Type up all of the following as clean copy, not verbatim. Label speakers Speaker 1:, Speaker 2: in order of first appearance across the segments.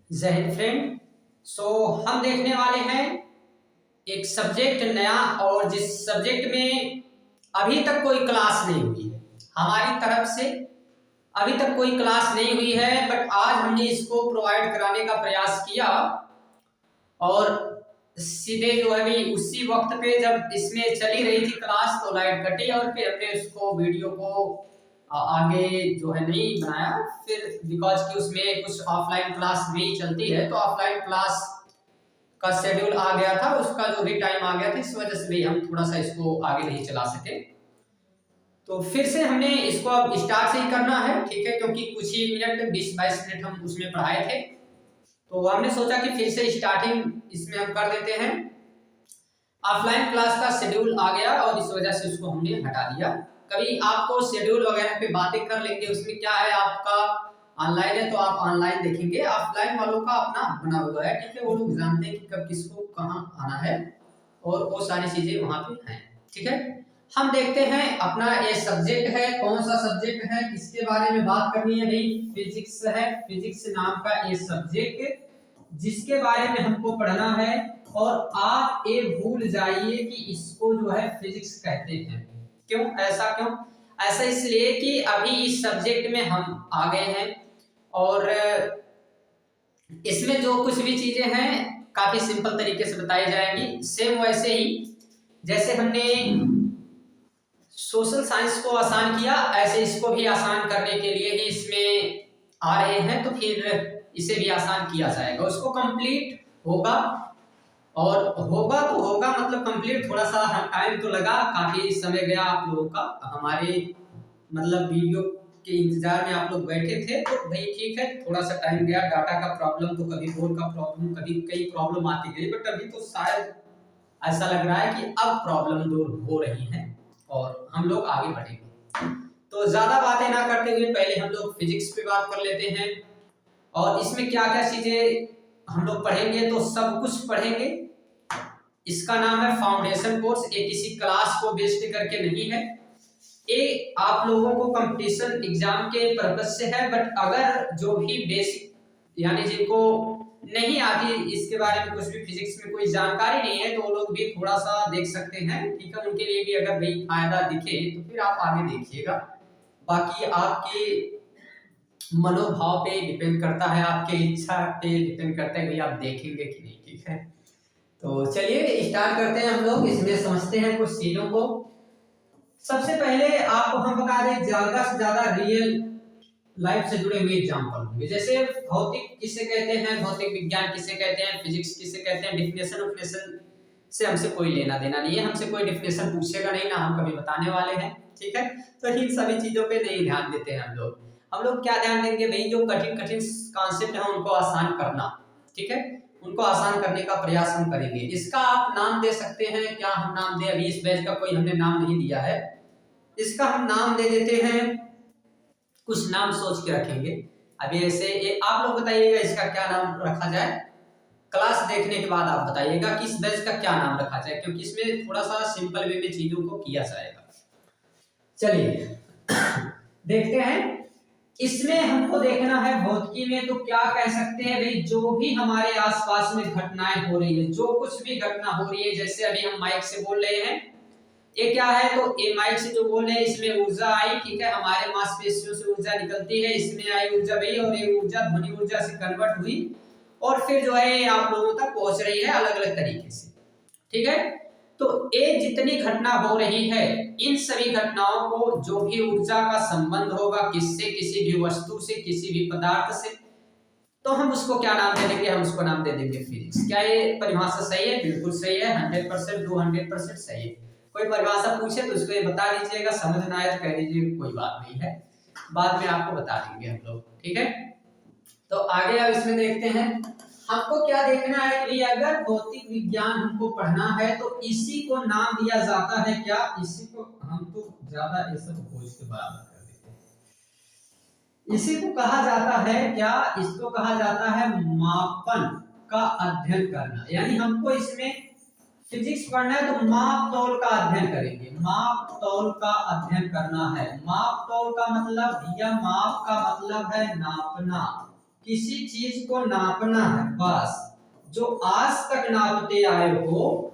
Speaker 1: जय हिंद फ्रेंड। हम देखने वाले हैं एक सब्जेक्ट नया, और जिस सब्जेक्ट में अभी तक कोई क्लास नहीं हुई है हमारी तरफ से। अभी तक कोई क्लास नहीं हुई है, बट आज हमने इसको प्रोवाइड कराने का प्रयास किया। और सीधे जो है भी उसी वक्त पे जब इसमें चली रही थी क्लास तो लाइट कटी, और फिर हमने उसको वीडियो को आगे जो है नहीं बनाया। फिर बिकॉज कि उसमें कुछ ऑफलाइन क्लास नहीं चलती है, तो ऑफलाइन क्लास का शेड्यूल आ गया था, उसका जो भी टाइम आ गया था, इस वजह से भी हम थोड़ा सा इसको आगे नहीं चला सके। तो फिर से हमने इसको अब स्टार्ट से ही करना है, ठीक है, क्योंकि कुछ ही मिनट 20-22 मिनट हम उसमें पढ़ाए थे, तो हमने सोचा कि फिर से स्टार्टिंग इसमें हम कर देते हैं। ऑफलाइन क्लास का शेड्यूल आ गया और इस वजह से उसको हमने हटा दिया। कभी आपको शेड्यूल वगैरह पे बातें कर लेंगे, उसमें क्या है, आपका ऑनलाइन है तो आप ऑनलाइन देखेंगे, ऑफलाइन वालों का अपना बना हुआ है, ठीक है, वो लोग जानते हैं कि कब किसको कहाँ आना है और वो सारी चीजें वहां पे हैं, ठीक है। हम देखते हैं अपना ये सब्जेक्ट है, कौन सा सब्जेक्ट है, किसके बारे में बात करनी है भाई। फिजिक्स है, फिजिक्स नाम का ये सब्जेक्ट जिसके बारे में हमको पढ़ना है। और आप ये भूल जाइए कि इसको जो है फिजिक्स कहते हैं। क्यों ऐसा, क्यों ऐसा? इसलिए कि अभी इस सब्जेक्ट में हम आ गए हैं, और इसमें जो कुछ भी चीजें हैं काफी सिंपल तरीके से बताई जाएंगी। सेम वैसे ही जैसे हमने सोशल साइंस को आसान किया, ऐसे इसको भी आसान करने के लिए ही इसमें आ रहे हैं, तो फिर इसे भी आसान किया जाएगा, उसको कंप्लीट होगा। और होगा तो होगा, मतलब कंप्लीट थोड़ा सा टाइम तो लगा, काफी समय गया आप लोगों का, हमारे मतलब वीडियो के इंतजार में आप लोग बैठे थे, तो भाई ठीक है, थोड़ा सा टाइम गया। डाटा का प्रॉब्लम, तो कभी बोर्ड का प्रॉब्लम, कभी कई प्रॉब्लम आती गई, बट अभी तो शायद ऐसा लग रहा है कि अब प्रॉब्लम दूर हो रही है और हम लोग आगे बढ़ेंगे। तो ज्यादा बातें ना करते हुए पहले हम लोग फिजिक्स पे बात कर लेते हैं। और इसमें क्या क्या चीजें हम लोग पढ़ेंगे, तो सब कुछ पढ़ेंगे। इसका नाम है फाउंडेशन कोर्स, ये किसी क्लास को बेस्ड करके नहीं है, ये आप लोगों को कंपटीशन एग्जाम के पर्पज से है। बट अगर जो भी बेसिक यानी जिनको नहीं आती इसके बारे में, कुछ भी फिजिक्स में कोई जानकारी नहीं है, तो वो लोग भी थोड़ा सा देख सकते हैं, ठीक है। उनके लिए भी अगर भाई फायदा दिखे तो फिर आप आगे देखिएगा। बाकी आपके मनोभाव पे डिपेंड करता है, आपके इच्छा पे डिपेंड करता है कि आप देखेंगे कि नहीं, ठीक है। तो चलिए स्टार्ट करते हैं, हम लोग इसमें समझते हैं कुछ चीजों को। सबसे पहले आपको हम बता दें, ज्यादा से ज्यादा रियल लाइफ से जुड़े हुए एग्जांपल होंगे। जैसे भौतिक किसे कहते हैं, भौतिक विज्ञान किसे कहते हैं, फिजिक्स किसे कहते हैं, डिफिनेशन ऑफ से हमसे कोई लेना देना नहीं है, हमसे कोई डिफिनेशन पूछेगा नहीं, ना हम कभी बताने वाले हैं, ठीक है। तो इन सभी चीजों पे नहीं ध्यान देते हैं हम लोग। हम लोग क्या ध्यान देंगे भाई, जो कठिन कठिन कॉन्सेप्ट है उनको आसान करना, ठीक है, उनको आसान करने का प्रयास हम करेंगे। इसका आप नाम दे सकते हैं, क्या हम नाम दें, अभी इस बैच का कोई हमने नाम नहीं दिया है, इसका हम नाम दे देते हैं, कुछ नाम सोच के रखेंगे। अभी ऐसे ये आप लोग बताइएगा इसका क्या नाम रखा जाए, क्लास देखने के बाद आप बताइएगा कि इस बैच का क्या नाम रखा जाए, क्योंकि इसमें थोड़ा सा सिंपल वे में चीजों को किया जाएगा। चलिए देखते हैं, इसमें हमको देखना है भौतिकी में, तो क्या कह सकते हैं भाई, जो भी हमारे आसपास में घटनाएं हो रही है, जो कुछ भी घटना हो रही है, जैसे अभी हम माइक से बोल रहे हैं, ये क्या है, तो ये माइक से जो बोल रहे हैं इसमें ऊर्जा आई, ठीक है, हमारे मांसपेशियों से ऊर्जा निकलती है, इसमें आई ऊर्जा भी, और ये ऊर्जा ध्वनि ऊर्जा से कन्वर्ट हुई और फिर जो है आप लोगों तक पहुंच रही है अलग अलग तरीके से, ठीक है। तो ये जितनी घटना हो रही है, इन सभी घटनाओं को जो भी ऊर्जा का संबंध होगा किससे, किसी भी वस्तु से, किसी भी पदार्थ से, तो हम उसको क्या नाम दे देंगे, हम उसको नाम दे देंगे फिजिक्स। क्या ये परिभाषा सही है? बिल्कुल सही है, 100% 200% सही है। कोई परिभाषा पूछे तो उसको ये बता दीजिएगा, समझ ना आए तो कह दीजिए कोई बात नहीं है, बाद में आपको बता देंगे हम लोग, ठीक है। तो आगे अब इसमें देखते हैं, हमको क्या देखना है कि अगर भौतिक विज्ञान हमको पढ़ना है तो इसी को नाम दिया जाता है क्या, इसी को हम तो ज्यादा ये सब खोज के बराबर कर देते हैं, इसी को कहा जाता है क्या, इसको कहा जाता है मापन का अध्ययन करना। यानी हमको इसमें फिजिक्स पढ़ना है तो माप तौल का अध्ययन करेंगे, माप तौल का अध्ययन करना है। माप तौल का मतलब, या माप का मतलब है नापना, किसी चीज को नापना है, बस जो आज तक नापते आए हो,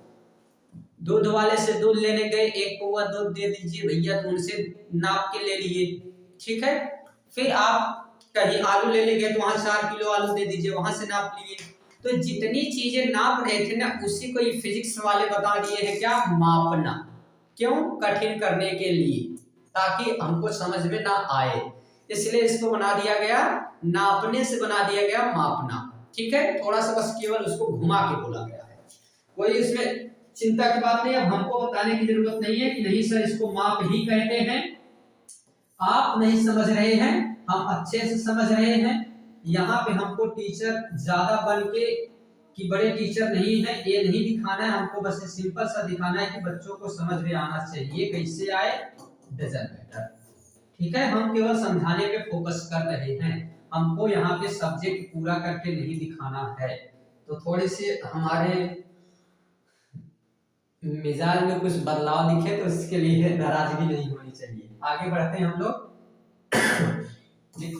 Speaker 1: दूध वाले से दूध लेने गए, एक पौवा दूध दे दीजिए भैया, तो उनसे नाप के ले लिए, ठीक है। फिर आप कहीं आलू लेने गए तो वहां 4 किलो आलू दे दीजिए, वहां से नाप लिए। तो जितनी चीजें नाप रहे थे ना, उसी को ये फिजिक्स वाले बता दिए हैं क्या, मापना। क्यों, कठिन करने के लिए, ताकि हमको समझ में ना आए, इसलिए इसको बना दिया गया, नापने से बना दिया गया मापना, ठीक है। थोड़ा सा बस केवल उसको घुमा के बोला गया है, कोई इसमें चिंता की बात नहीं। अब हमको बताने की जरूरत नहीं है कि नहीं सर इसको माप ही कहते हैं, आप नहीं समझ रहे हैं, हम अच्छे से समझ रहे हैं। यहाँ पे हमको टीचर ज्यादा बन के कि बड़े टीचर नहीं है ये नहीं दिखाना है, हमको बस सिंपल सा दिखाना है कि बच्चों को समझ में आना चाहिए, कैसे आए डजंट मैटर, ठीक है। हम केवल समझाने पे फोकस कर रहे हैं, हमको यहाँ पे सब्जेक्ट पूरा करके नहीं दिखाना है। तो थोड़ी सी हमारे मिजाज में कुछ बदलाव दिखे तो इसके लिए नाराजगी नहीं होनी चाहिए। आगे बढ़ते हैं हम लोग।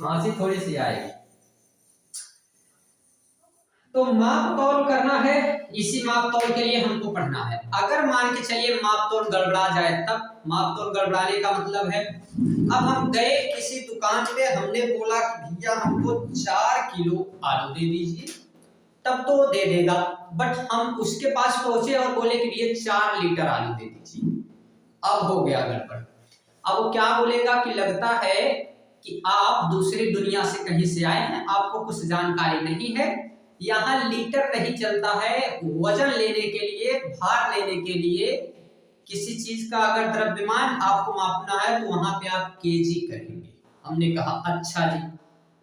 Speaker 1: खांसी थोड़ी सी आएगी तो माप तौल करना है, इसी माप तौल के लिए हमको पढ़ना है। अगर मान के चलिए माप तौल गड़बड़ा जाए, तब माप तौल गड़बड़ाने का मतलब है, अब हम गए किसी दुकान पे, हमने बोला कि भैया हमको 4 किलो आलू दे दीजिए, तब तो वो दे देगा। बट हम उसके पास पहुंचे और बोले कि भैया 4 लीटर आलू दे दीजिए, अब हो गया गड़बड़। अब वो क्या बोलेगा कि लगता है कि आप दूसरी दुनिया से कहीं से आए हैं, आपको कुछ जानकारी नहीं है, यहाँ लीटर नहीं चलता है, वजन लेने के लिए, भार लेने के लिए, किसी चीज का अगर द्रव्यमान आपको मापना है तो वहां पे आप केजी करेंगे। हमने कहा अच्छा जी,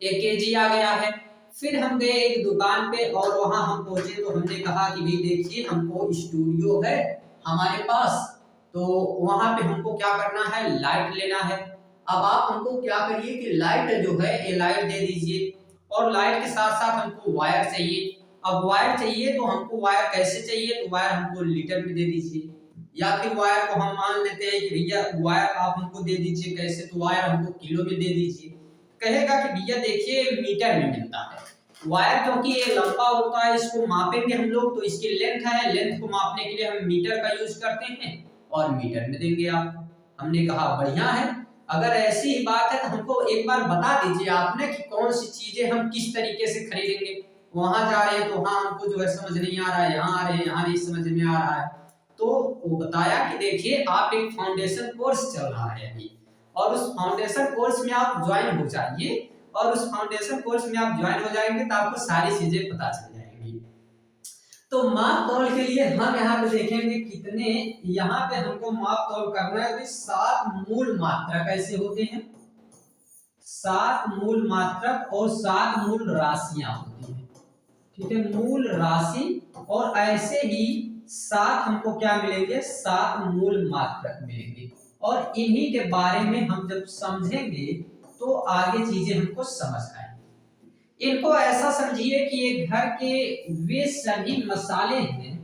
Speaker 1: 1 केजी आ गया है। फिर हम गए एक दुकान पे और वहां हम पहुंचे तो हमने कहा कि भाई देखिए हमको स्टूडियो है हमारे पास, तो वहां पे हमको क्या करना है, लाइट लेना है। अब आप हमको क्या करिए कि लाइट जो है ये लाइट दे दीजिए, और लाइट के साथ साथ हमको वायर चाहिए। अब वायर चाहिए तो हमको वायर कैसे चाहिए, तो वायर हमको लीटर में दे दीजिए, या फिर वायर को हम मान लेते हैं कि भैया वायर आप हमको दे दीजिए कैसे, तो वायर हमको किलो में दे दीजिए। कहेगा कि भैया देखिए मीटर में मिलता है वायर, क्योंकि ये लंबा होता है, इसको मापेंगे हम लोग तो इसकी लेंथ है, लेंथ को मापने के लिए हम मीटर का यूज करते हैं और मीटर में देंगे आपको। हमने कहा बढ़िया है, अगर ऐसी ही बात है तो हमको एक बार बता दीजिए आपने कि कौन सी चीजें हम किस तरीके से खरीदेंगे। वहां जा रहे हैं तो वहां हमको जो है समझ नहीं आ रहा है, यहाँ आ रहे हैं यहाँ नहीं समझ में आ रहा है। तो वो बताया कि देखिए आप एक फाउंडेशन कोर्स चल रहा है अभी, और उस फाउंडेशन कोर्स में आप ज्वाइन हो जाइए, और उस फाउंडेशन कोर्स में आप ज्वाइन हो जाएंगे तो आपको सारी चीजें पता चल जाएंगी। तो माप तौल के लिए हम यहाँ पे देखेंगे कितने, यहाँ पे हमको माप तौल करना है। 7 मूल मात्रक ऐसे होते हैं, 7 मूल मात्रक और 7 मूल राशियां होती हैं, ठीक है, मूल राशि। और ऐसे ही 7 हमको क्या मिलेंगे, 7 मूल मात्रक मिलेंगे, और इन्हीं के बारे में हम जब समझेंगे तो आगे चीजें हमको समझ आएंगी। इनको ऐसा समझिए कि ये घर के वे सभी मसाले हैं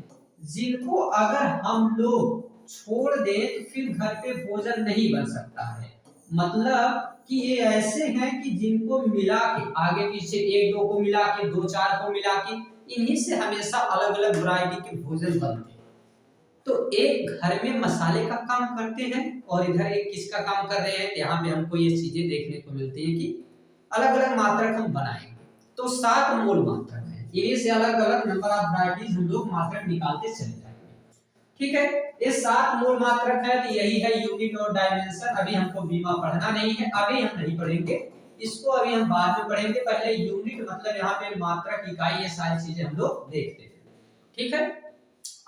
Speaker 1: जिनको अगर हम लोग छोड़ दें तो फिर घर पे भोजन नहीं बन सकता है। मतलब कि ये ऐसे हैं कि जिनको मिला के आगे पीछे 1-2 को मिला के 2-4 को मिला के इन्हीं से हमेशा अलग अलग वैरायटी के भोजन बनते हैं। तो एक घर में मसाले का काम करते हैं और इधर एक किसका काम कर रहे हैं, यहाँ पे हमको ये चीजें देखने को मिलती है कि अलग अलग मात्रक हम बनाएंगे। तो 7 मूल मात्रक हैं, इन्हीं से अलग अलग नंबर ऑफ वैरायटीज हम लोग मात्रक निकालते चले जाएंगे, ठीक है। ये 7 मूल मात्रक है, तो यही है यूनिट और डायमेंशन। अभी हमको बीमा पढ़ना नहीं है, अभी हम नहीं पढ़ेंगे इसको, अभी हम बाद में पढ़ेंगे। पहले यूनिट मतलब यहाँ पे मात्रक, इकाई, ये सारी चीजें हम लोग देखते हैं, ठीक है,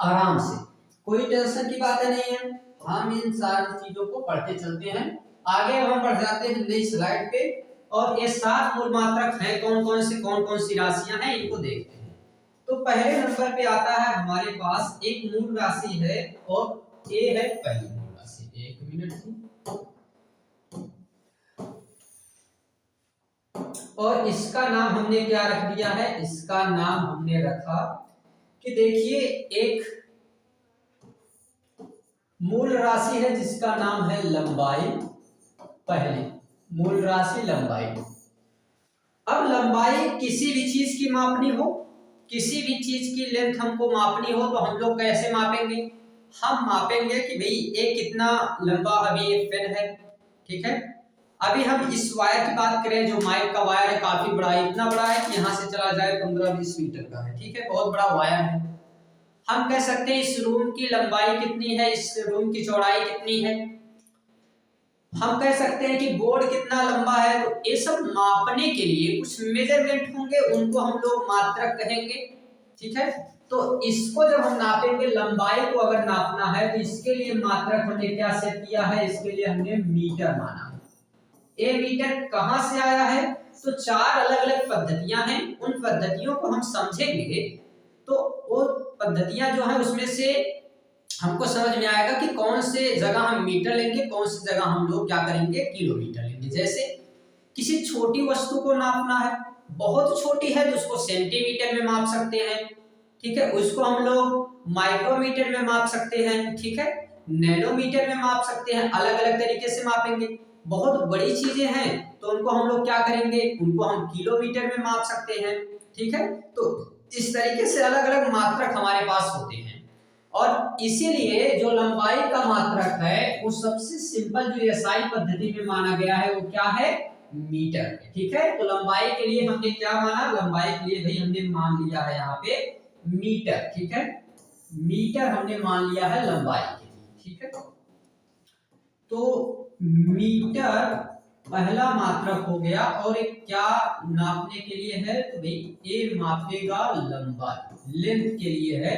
Speaker 1: आराम से, कोई टेंशन की बात नहीं है। हम इन सारी चीजों को पढ़ते चलते हैं। आगे हम बढ़ जाते हैं नई स्लाइड पे, और ये 7 मूल मात्रक हैं, कौन कौन सी राशियां हैं इनको देखते हैं। तो पहले नंबर पे आता है हमारे पास एक मूल राशि है, और ये है पहली मूल राशि। 1 मिनट थी, और इसका नाम हमने क्या रख दिया है, इसका नाम हमने रखा कि देखिए एक मूल राशि है जिसका नाम है लंबाई। पहली मूल राशि लंबाई, अब लंबाई किसी भी चीज की मापनी हो, किसी भी चीज की लेंथ हमको मापनी हो तो हम लोग कैसे मापेंगे? हम मापेंगे कि भाई ये कितना लंबा, अभी ये पेन है, ठीक है। अभी हम इस वायर की बात करें, जो माइक का वायर है काफी बड़ा है, इतना बड़ा है कि यहाँ से चला जाए 15-20 मीटर का है, ठीक है, बहुत बड़ा वायर है। हम कह सकते हैं इस रूम की लंबाई कितनी है, इस रूम की चौड़ाई कितनी है, हम कह सकते हैं कि बोर्ड कितना लंबा है। तो ये सब मापने के लिए कुछ मेजरमेंट होंगे, उनको हम लोग मात्रक कहेंगे, ठीक है। तो इसको जब हम नापेंगे, लंबाई को अगर नापना है तो इसके लिए मात्रक हमने क्या सेट किया है, इसके लिए हमने मीटर माना है। ये मीटर कहां से आया है? तो चार अलग अलग पद्धतियां हैं, उन पद्धतियों को हम समझेंगे तो वो पद्धतियां जो है उसमें से हमको समझ में आएगा कि कौन से जगह हम मीटर लेंगे, कौन सी जगह हम लोग क्या करेंगे, किलोमीटर लेंगे। जैसे किसी छोटी वस्तु को नापना है, बहुत छोटी है तो उसको सेंटीमीटर में माप सकते हैं, ठीक है, उसको हम लोग माइक्रोमीटर में माप सकते हैं, ठीक है, नैनोमीटर में माप सकते हैं, अलग अलग तरीके से मापेंगे। बहुत बड़ी चीजें हैं तो उनको हम लोग क्या करेंगे, उनको हम किलोमीटर में माप सकते हैं, ठीक है। तो इस तरीके से अलग अलग मात्रक हमारे पास होते हैं, और इसीलिए जो लंबाई का मात्रक है वो सबसे सिंपल जो एसआई पद्धति में माना गया है वो क्या है, मीटर, ठीक है। तो लंबाई के लिए हमने क्या माना, लंबाई के लिए भाई हमने मान लिया है यहाँ पे मीटर, ठीक है, मीटर हमने मान लिया है लंबाई के लिए, ठीक है। तो मीटर पहला मात्रक हो गया, और एक क्या नापने के लिए है, तो भाई ये मापेगा लंबाई, लेंथ के लिए है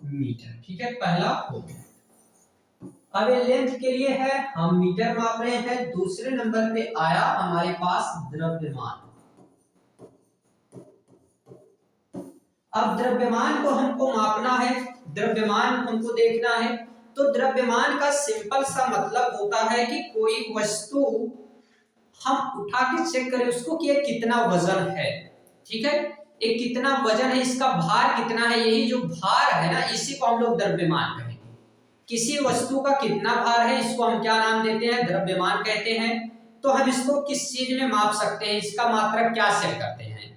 Speaker 1: मीटर, ठीक है, पहला हो गया। अब ये लेंथ के लिए है, हम मीटर माप रहे हैं। दूसरे नंबर पे आया हमारे पास द्रव्यमान। अब द्रव्यमान को हमको मापना है, द्रव्यमान हमको देखना है। तो द्रव्यमान का सिंपल सा मतलब होता है कि कोई वस्तु हम उठा के चेक करें उसको कि ये कितना वजन है, ठीक है, ये कितना वजन है, इसका भार कितना है, यही जो भार है ना, इसी को हम लोग द्रव्यमान कहेंगे। किसी वस्तु का कितना भार है, इसको हम क्या नाम देते हैं, द्रव्यमान कहते हैं। तो हम इसको किस चीज में माप सकते हैं, इसका मात्रक क्या सेट करते हैं?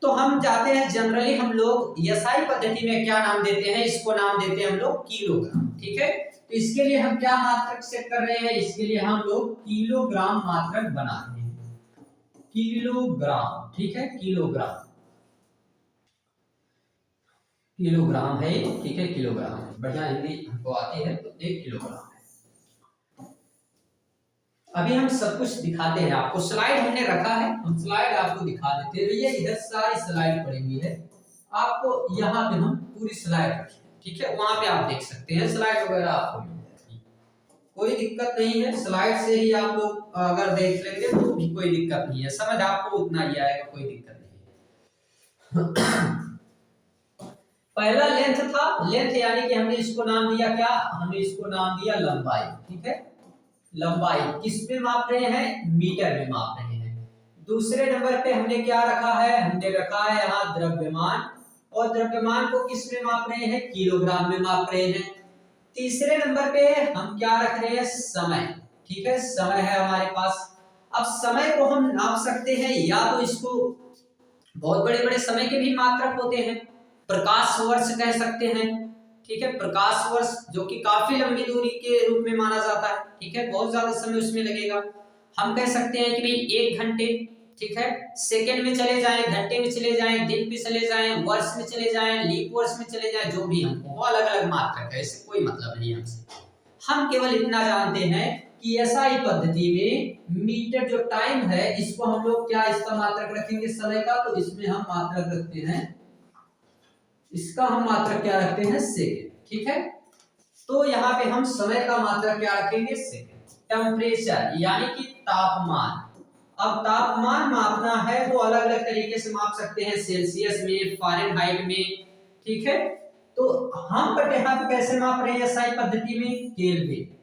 Speaker 1: तो हम जाते हैं जनरली, हम लोग एसआई पद्धति में क्या नाम देते हैं, इसको नाम देते हैं हम लोग किलोग्राम, ठीक है। तो इसके लिए हम क्या मात्रक सेट कर रहे हैं, इसके लिए हम लोग किलोग्राम मात्रक बना रहे हैं, किलोग्राम, ठीक है, किलोग्राम, किलोग्राम है, ठीक है, किलोग्राम है, बढ़िया हिंदी हमको आती है, तो 1 किलोग्राम है। अभी हम सब कुछ दिखाते हैं आपको, स्लाइड हमने रखा है, हम स्लाइड आपको दिखा देते हैं। भैया इधर सारी स्लाइड पड़ी हुई है, आपको यहाँ पे हम पूरी स्लाइड रखें, ठीक है, वहां पे आप देख सकते हैं स्लाइड वगैरह आपको मिल जाएगी, कोई दिक्कत नहीं है। स्लाइड से ही आप लोग अगर देख लेंगे तो भी कोई दिक्कत नहीं है, समझ आपको उतना ही आएगा, कोई दिक्कत नहीं है। पहला लेंथ था, लेंथ यानी कि हमने इसको नाम दिया क्या, हमने इसको नाम दिया लंबाई, ठीक है, लंबाई किस में माप रहे हैं, मीटर में माप रहे हैं। दूसरे नंबर पे हमने क्या रखा है, हमने रखा है यहाँ द्रव्यमान, और द्रव्यमान को किस में माप रहे हैं, किलोग्राम में माप रहे हैं। तीसरे नंबर पे हम क्या रख रहे हैं, समय, ठीक है, समय है हमारे पास। अब समय को हम नाप सकते हैं, या तो इसको बहुत बड़े बड़े समय के भी मात्रक होते हैं, प्रकाश वर्ष कह सकते हैं, ठीक है, प्रकाश वर्ष जो कि काफी लंबी दूरी के रूप में माना जाता है, ठीक है, बहुत ज्यादा समय उसमें लगेगा। हम कह सकते हैं कि भाई 1 घंटे, ठीक है, सेकंड में चले जाएं, घंटे में चले जाएं, दिन पे चले जाएं, वर्ष में चले जाएं, लीप वर्ष में चले जाएं, जो भी हमको अलग अलग मात्रक है, इससे कोई मतलब नहीं हमसे। हम केवल इतना जानते हैं कि एसआई पद्धति में मीटर जो टाइम है, इसको हम लोग क्या, इसका मात्रक रखेंगे समय का, तो इसमें हम मात्रक रखते हैं, इसका हम मात्रक क्या रखते हैं, सेकंड, ठीक है। तो यहाँ पे हम समय का मात्रक क्या रखेंगे, सेकंड। टेम्परेचर यानी कि तापमान, अब तापमान मापना है तो अलग अलग तरीके से माप सकते हैं, सेल्सियस में, फारेनहाइट में, ठीक है। तो हम बट यहाँ पे कैसे माप रहे हैं एसआई पद्धति में, केल्विन,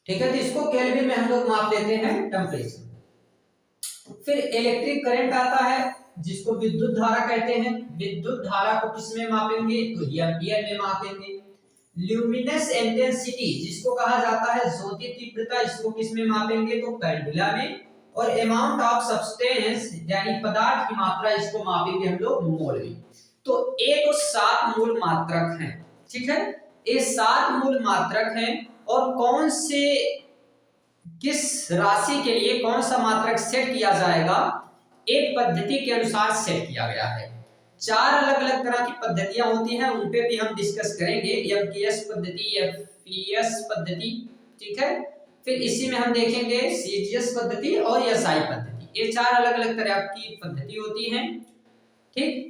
Speaker 1: ठीक है, तो इसको केल्विन में हम लोग माप लेते हैं टेम्परेचर। फिर इलेक्ट्रिक करंट आता है जिसको विद्युत धारा कहते हैं, विद्युत धारा को किस में मापेंगे, तो एम्पियर में मापेंगे। ल्यूमिनस इंटेंसिटी जिसको कहा जाता है ज्योति तीव्रता, इसको किस में मापेंगे तो कैंडिला में। और अमाउंट ऑफ सब्सटेंस यानी पदार्थ की मात्रा, इसको मापेंगे हम लोग मोल में। तो ये तो 7 मूल मात्रक हैं, ठीक है। ये 7 मूल मात्रक हैं और कौन से किस राशि के लिए कौन सा मात्रक सेट किया जाएगा, एक पद्धति के अनुसार सेट किया गया है। 4 अलग अलग तरह की पद्धतियां होती हैं, उन पे भी हम डिस्कस करेंगे। एफकेएस पद्धति, एफपीएस पद्धति, ठीक है। फिर इसी में हम देखेंगे सीजीएस पद्धति और एसआई पद्धति। ये 4 अलग अलग तरह की पद्धति होती हैं, ठीक।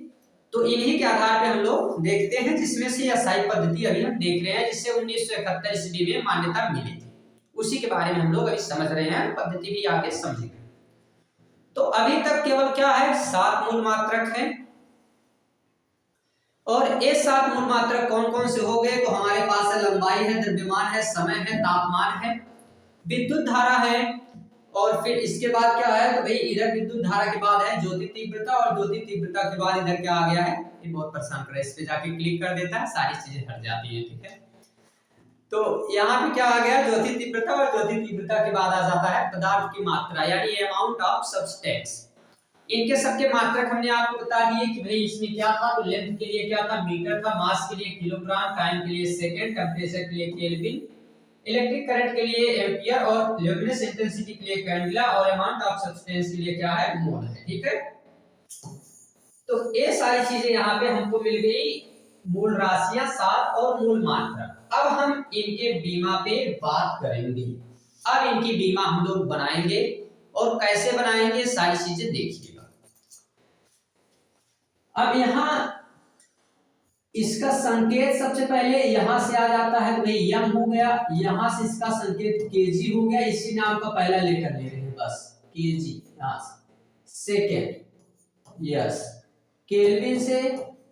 Speaker 1: तो इन्हीं के आधार पे हम लोग देखते हैं, जिसमें से एसआई पद्धति अभी हम देख रहे हैं, जिससे 1971 ईस्वी में मान्यता मिली थी। उसी के बारे में हम लोग अभी समझ रहे हैं, पद्धति भी आगे समझेंगे। तो अभी तक केवल क्या है, 7 मूल मात्रक हैं। और ये 7 मूल मात्रक कौन कौन से हो गए, तो हमारे पास है लंबाई है, द्रव्यमान है, समय है, तापमान है, विद्युत धारा है, और फिर इसके बाद क्या है, तो भाई इधर विद्युत धारा के बाद है ज्योति तीव्रता, और ज्योति तीव्रता के बाद इधर क्या आ गया है, ये बहुत परेशान कर रहा है, इस पे जाके क्लिक कर देता है, सारी चीजें हट जाती है, ठीक है। तो यहाँ पे क्या आ गया, ज्योति तीव्रता, और ज्योति तीव्रता के बाद आ जाता है पदार्थ की मात्रा यानी अमाउंट ऑफ सब्सटेंस। इनके सबके मात्रक हमने आपको बता दिए कि भाई इसमें क्या था, तो लेंथ के लिए क्या था, मीटर था, मास के लिए किलोग्राम, टाइम के लिए सेकंड, टेंपरेचर के लिए केल्विन, इलेक्ट्रिक करंट के लिए एम्पियर, और ल्यूमिनस इंटेंसिटी के लिए कैंडिला, और अमाउंट ऑफ सब्सटेंस के लिए क्या है, मोल है, ठीक है। तो ये सारी चीजें यहाँ पे हमको मिल गई, मूल राशियां 7 और मूल मात्रा। अब हम इनके बीमा पे बात करेंगे। अब इनकी बीमा हम लोग बनाएंगे, और कैसे बनाएंगे सारी चीजें देखिएगा। अब यहाँ इसका संकेत सबसे पहले यहां से आ जाता है, तो भाई यम हो गया, यहां से इसका संकेत केजी हो गया, इसी नाम का पहला लेटर ले रहे हैं बस, केजी। यहां से सेकेंड, यस, केल्विन से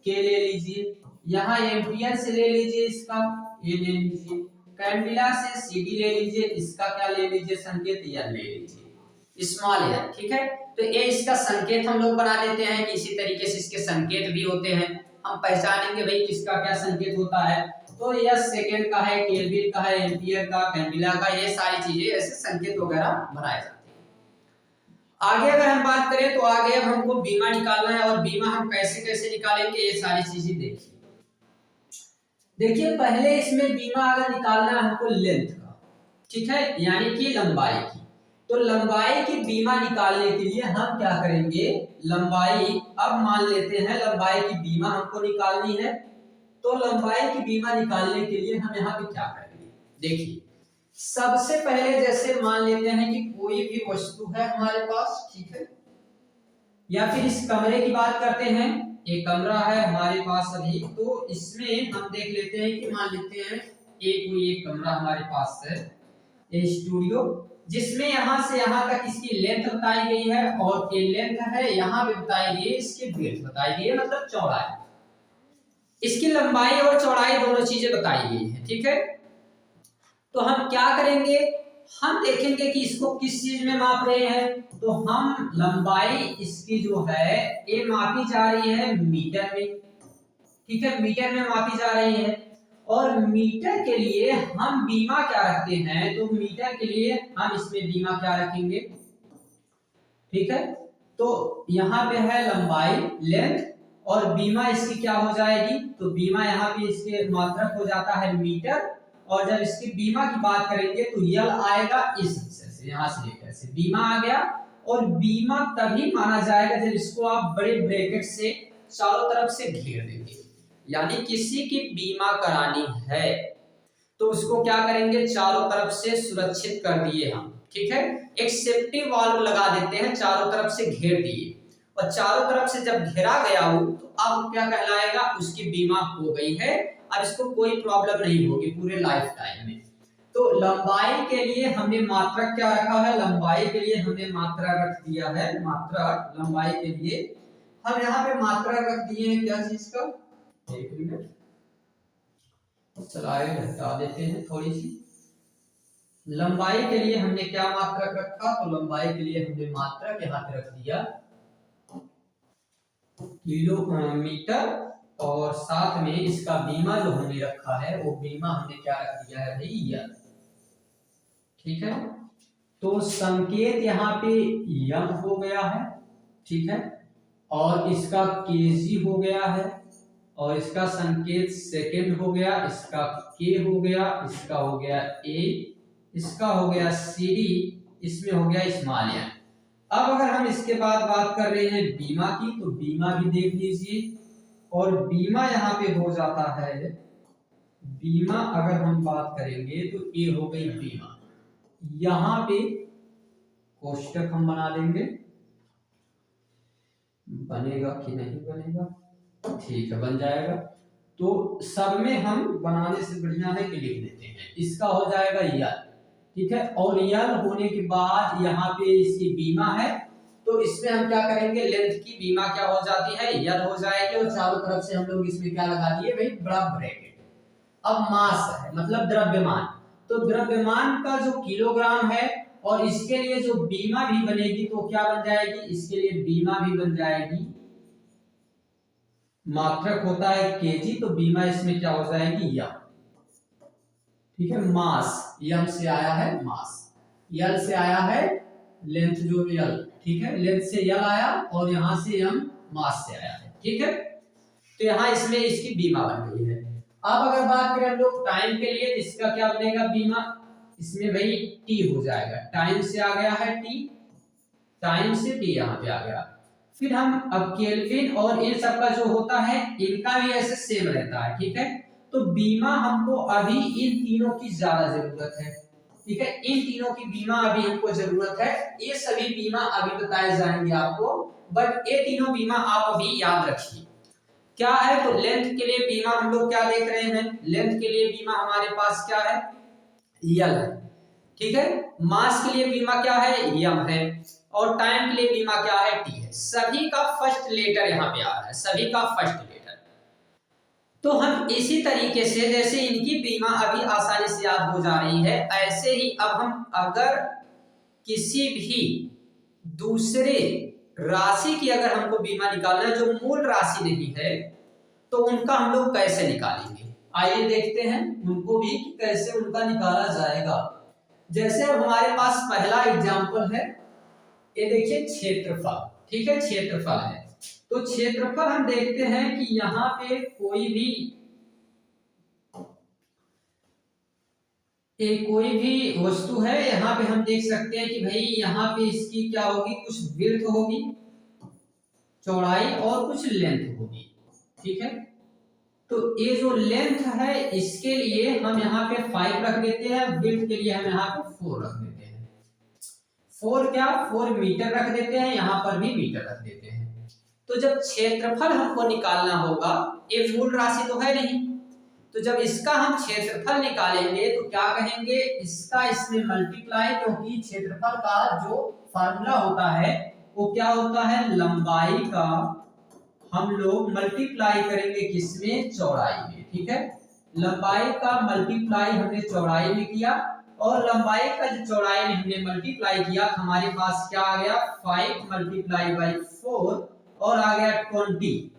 Speaker 1: के ले लीजिए, यहाँ एम्पियर से ले लीजिए, इसका ये ले लीजिए, कैंडिला से सीडी ले लीजिए, इसका क्या ले लीजिए संकेत, एल ले लीजिए, स्मॉल एल, ठीक है। तो ये इसका संकेत हम लोग बना देते हैं कि इसी तरीके से इसके संकेत भी होते हैं, हम पहचानेंगे भाई किसका क्या संकेत होता है। तो यह सेकंड का है, केल्विन का है, एम्पियर का, कैंडिला का, ये सारी चीजें ऐसे संकेत वगैरह बनाए जाते हैं। आगे अगर हम बात करें तो आगे अब हमको बीमा निकालना है, और बीमा हम कैसे कैसे निकालेंगे ये सारी चीजें देखिए। देखिए पहले इसमें बीमा अगर निकालना है हमको लेंथ का, ठीक है, यानी कि लंबाई की। तो लंबाई की बीमा निकालने के लिए हम क्या करेंगे, लंबाई, अब मान लेते हैं लंबाई की बीमा हमको निकालनी है, तो लंबाई की बीमा निकालने के लिए हम यहाँ पे क्या करेंगे, देखिए सबसे पहले जैसे मान लेते हैं कि कोई भी वस्तु है हमारे पास, ठीक है, या फिर इस कमरे की बात करते हैं, एक कमरा है हमारे पास अभी, तो इसमें हम देख लेते हैं कि मान लेते हैं एक कमरा हमारे पास है, ये स्टूडियो, जिसमें यहां से यहां तक इसकी लेंथ बताई गई है, और ये लेंथ है यहां पे बताई गई है, इसकी ब्रेड्थ बताई गई है, मतलब चौड़ाई, इसकी लंबाई और चौड़ाई दोनों चीजें बताई गई है, ठीक है। तो हम क्या करेंगे, हम देखेंगे कि इसको किस चीज में माप रहे हैं, तो हम लंबाई इसकी जो है ये मापी जा रही है मीटर में, ठीक है, मीटर में मापी जा रही है। और मीटर के लिए हम बीमा क्या रखते हैं, तो मीटर के लिए हम इसमें बीमा क्या रखेंगे, ठीक है। तो यहाँ पे है लंबाई, लेंथ, और बीमा इसकी क्या हो जाएगी, तो बीमा यहाँ पे इसके मात्रक हो जाता है मीटर, और जब इसकी बीमा की बात करेंगे तो यल आएगा इस अक्षर से, यहाँ से लेकर से बीमा आ गया। और बीमा तभी माना जाएगा जब इसको आप बड़े ब्रैकेट से चारों तरफ से घेर देंगे, यानी किसी की बीमा करानी है तो उसको क्या करेंगे, चारों तरफ से सुरक्षित कर दिए हम, ठीक है, एक सेफ्टी वाल्व लगा देते हैं, चारों तरफ से घेर दिए, और चारों तरफ से जब घेरा गया हो तो अब क्या कहलाएगा, उसकी बीमा हो गई है, अब इसको कोई प्रॉब्लम नहीं होगी पूरे लाइफ टाइम में। तो लंबाई के लिए हमने मात्रक क्या रखा है, लंबाई के लिए हमने मात्रा रख दिया है, मात्रा लंबाई के लिए हम यहाँ पे मात्रा रख दिए हैं, क्या चीज का, एक मिनट स्लाइड हटा देते हैं थोड़ी सी। लंबाई के लिए हमने क्या मात्रक रखा, तो लंबाई के लिए हमने मात्रक यहाँ पे रख दिया किलोमीटर और साथ में इसका बीमा जो हमने रखा है वो बीमा हमने क्या रख दिया है भाई, यल। ठीक है, तो संकेत यहाँ पे यम हो गया है, ठीक है, और इसका केजी हो गया है, और इसका संकेत सेकंड हो गया, इसका के हो गया, इसका हो गया ए, इसका हो गया सी डी, इसमें हो गया स्मॉल एन। अब अगर हम इसके बाद बात कर रहे हैं बीमा की, तो बीमा भी देख लीजिए, और बीमा यहाँ पे हो जाता है, बीमा अगर हम बात करेंगे तो ये हो गई बीमा। यहाँ पे कोष्टक हम बना लेंगे, बनेगा कि नहीं बनेगा, ठीक है बन जाएगा। तो सब में हम बनाने से बढ़िया है कि लिख देते हैं, इसका हो जाएगा यल, ठीक है, और यल होने के बाद यहाँ पे इसकी बीमा है, तो इसमें हम क्या करेंगे, लेंथ की बीमा क्या हो जाती है, यल हो जाएगी, और चारों तरफ से हम लोग इसमें क्या लगा दिए भाई, बड़ा ब्रैकेट। अब मास है मतलब द्रव्यमान, तो द्रव्यमान का जो किलोग्राम है, और इसके लिए जो बीमा भी बनेगी तो क्या बन जाएगी, इसके लिए बीमा भी बन जाएगी, मात्रक होता है केजी, तो बीमा इसमें क्या हो जाएगी, यम। ठीक है, मास यम से आया है मास, यल से आया है लेंथ जो यल, ठीक है, लेंथ से यल आया और यहां से यम मास से आया है, ठीक है, तो यहां इसमें इसकी बीमा बन गई है। अब अगर बात करें हम लोग टाइम के लिए, इसका क्या बनेगा बीमा, इसमें भाई टी हो जाएगा, टाइम से आ गया है टी, टाइम से टी यहाँ पे आ गया। फिर हम अब केल्विन और इन सब का जो होता है इनका भी ऐसे सेम रहता है, ठीक है, तो बीमा हमको अभी इन तीनों की ज्यादा जरूरत है, ठीक है, इन तीनों की बीमा अभी हमको जरूरत है, ये सभी बीमा अभी बताए जाएंगे आपको, बट ये तीनों बीमा आप अभी याद रखिए क्या है। तो लेंथ के लिए बीमा हम लोग क्या देख रहे हैं, लेंथ के लिए बीमा हमारे पास क्या है, यल है, ठीक है, मास के लिए बीमा क्या है, यम है, और टाइम के लिए बीमा क्या है, टी है। सभी का फर्स्ट लेटर यहाँ पे आ रहा है, सभी का फर्स्ट लेटर। तो हम इसी तरीके से जैसे इनकी बीमा अभी आसानी से याद हो जा रही है, ऐसे ही अब हम अगर किसी भी दूसरे राशि की अगर हमको बीमा निकालना है जो मूल राशि नहीं है, तो उनका हम लोग कैसे निकालेंगे, आइए देखते हैं उनको भी कि कैसे उनका निकाला जाएगा। जैसे अब हमारे पास पहला एग्जांपल है, ये देखिए क्षेत्रफल, ठीक है, क्षेत्रफल है, तो क्षेत्रफल हम देखते हैं कि यहाँ पे कोई भी वस्तु है, यहाँ पे हम देख सकते हैं कि भाई यहाँ पे इसकी क्या होगी, कुछ विड्थ होगी, चौड़ाई, और कुछ लेंथ होगी, ठीक है, तो ये जो लेंथ है इसके लिए हम यहाँ पे 5 रख देते हैं, विड्थ के लिए हम यहाँ पे 4 रख देते हैं, 4 मीटर रख देते हैं, यहाँ पर भी मीटर रख देते हैं। तो जब क्षेत्रफल हमको निकालना होगा, ये मूल राशि तो है नहीं, तो जब इसका हम क्षेत्रफल निकालेंगे तो क्या कहेंगे, इसका इसमें मल्टीप्लाई, क्योंकि क्षेत्रफल का जो फार्मूला होता है वो क्या होता है, लंबाई का हम लोग मल्टीप्लाई करेंगे किसमें, चौड़ाई में, ठीक है, लंबाई का मल्टीप्लाई हमने चौड़ाई में किया, और लंबाई का जो चौड़ाई में हमने मल्टीप्लाई किया, हमारे पास क्या आ गया, 5 मल्टीप्लाई बाई 4 और आ गया 20।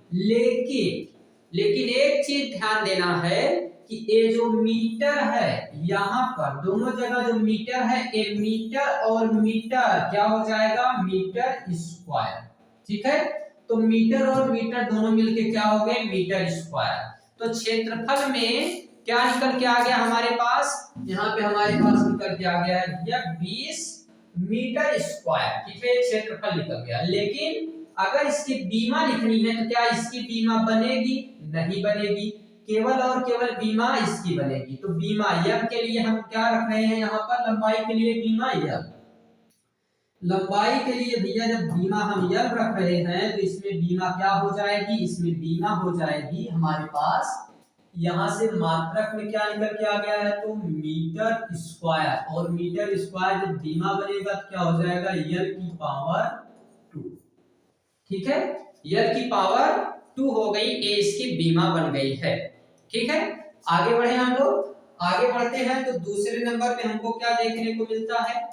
Speaker 1: लेकिन एक चीज ध्यान देना है कि ये जो मीटर है, यहाँ पर दोनों जगह जो मीटर है, ये मीटर और मीटर क्या हो जाएगा, मीटर स्क्वायर, ठीक है, तो मीटर और मीटर दोनों मिलके क्या हो गए, मीटर स्क्वायर। तो क्षेत्रफल में क्या निकल के आ गया हमारे पास, यहाँ पे हमारे पास निकल के आ गया है यह 20 मीटर स्क्वायर, ठीक है, क्षेत्रफल निकल गया। लेकिन अगर इसकी बीमा लिखनी है तो क्या इसकी बीमा बनेगी, नहीं बनेगी, केवल और केवल बीमा इसकी बनेगी। तो बीमा यम के लिए हम क्या रख रहे हैं, यहाँ पर लंबाई के लिए बीमा यम, लंबाई के लिए भैया जब बीमा हम यम रख रहे हैं तो इसमें बीमा क्या हो जाएगी, इसमें बीमा हो जाएगी हमारे पास, यहाँ से मात्रक में क्या निकल के आ गया है, तो मीटर स्क्वायर, और मीटर स्क्वायर जब बीमा बनेगा तो क्या हो जाएगा, यल की पावर 2, ठीक है, यल की पावर 2 हो गई, ये इसकी बीमा बन गई है, ठीक है। आगे बढ़े हम लोग, आगे बढ़ते हैं तो दूसरे नंबर पे हमको क्या देखने को मिलता है,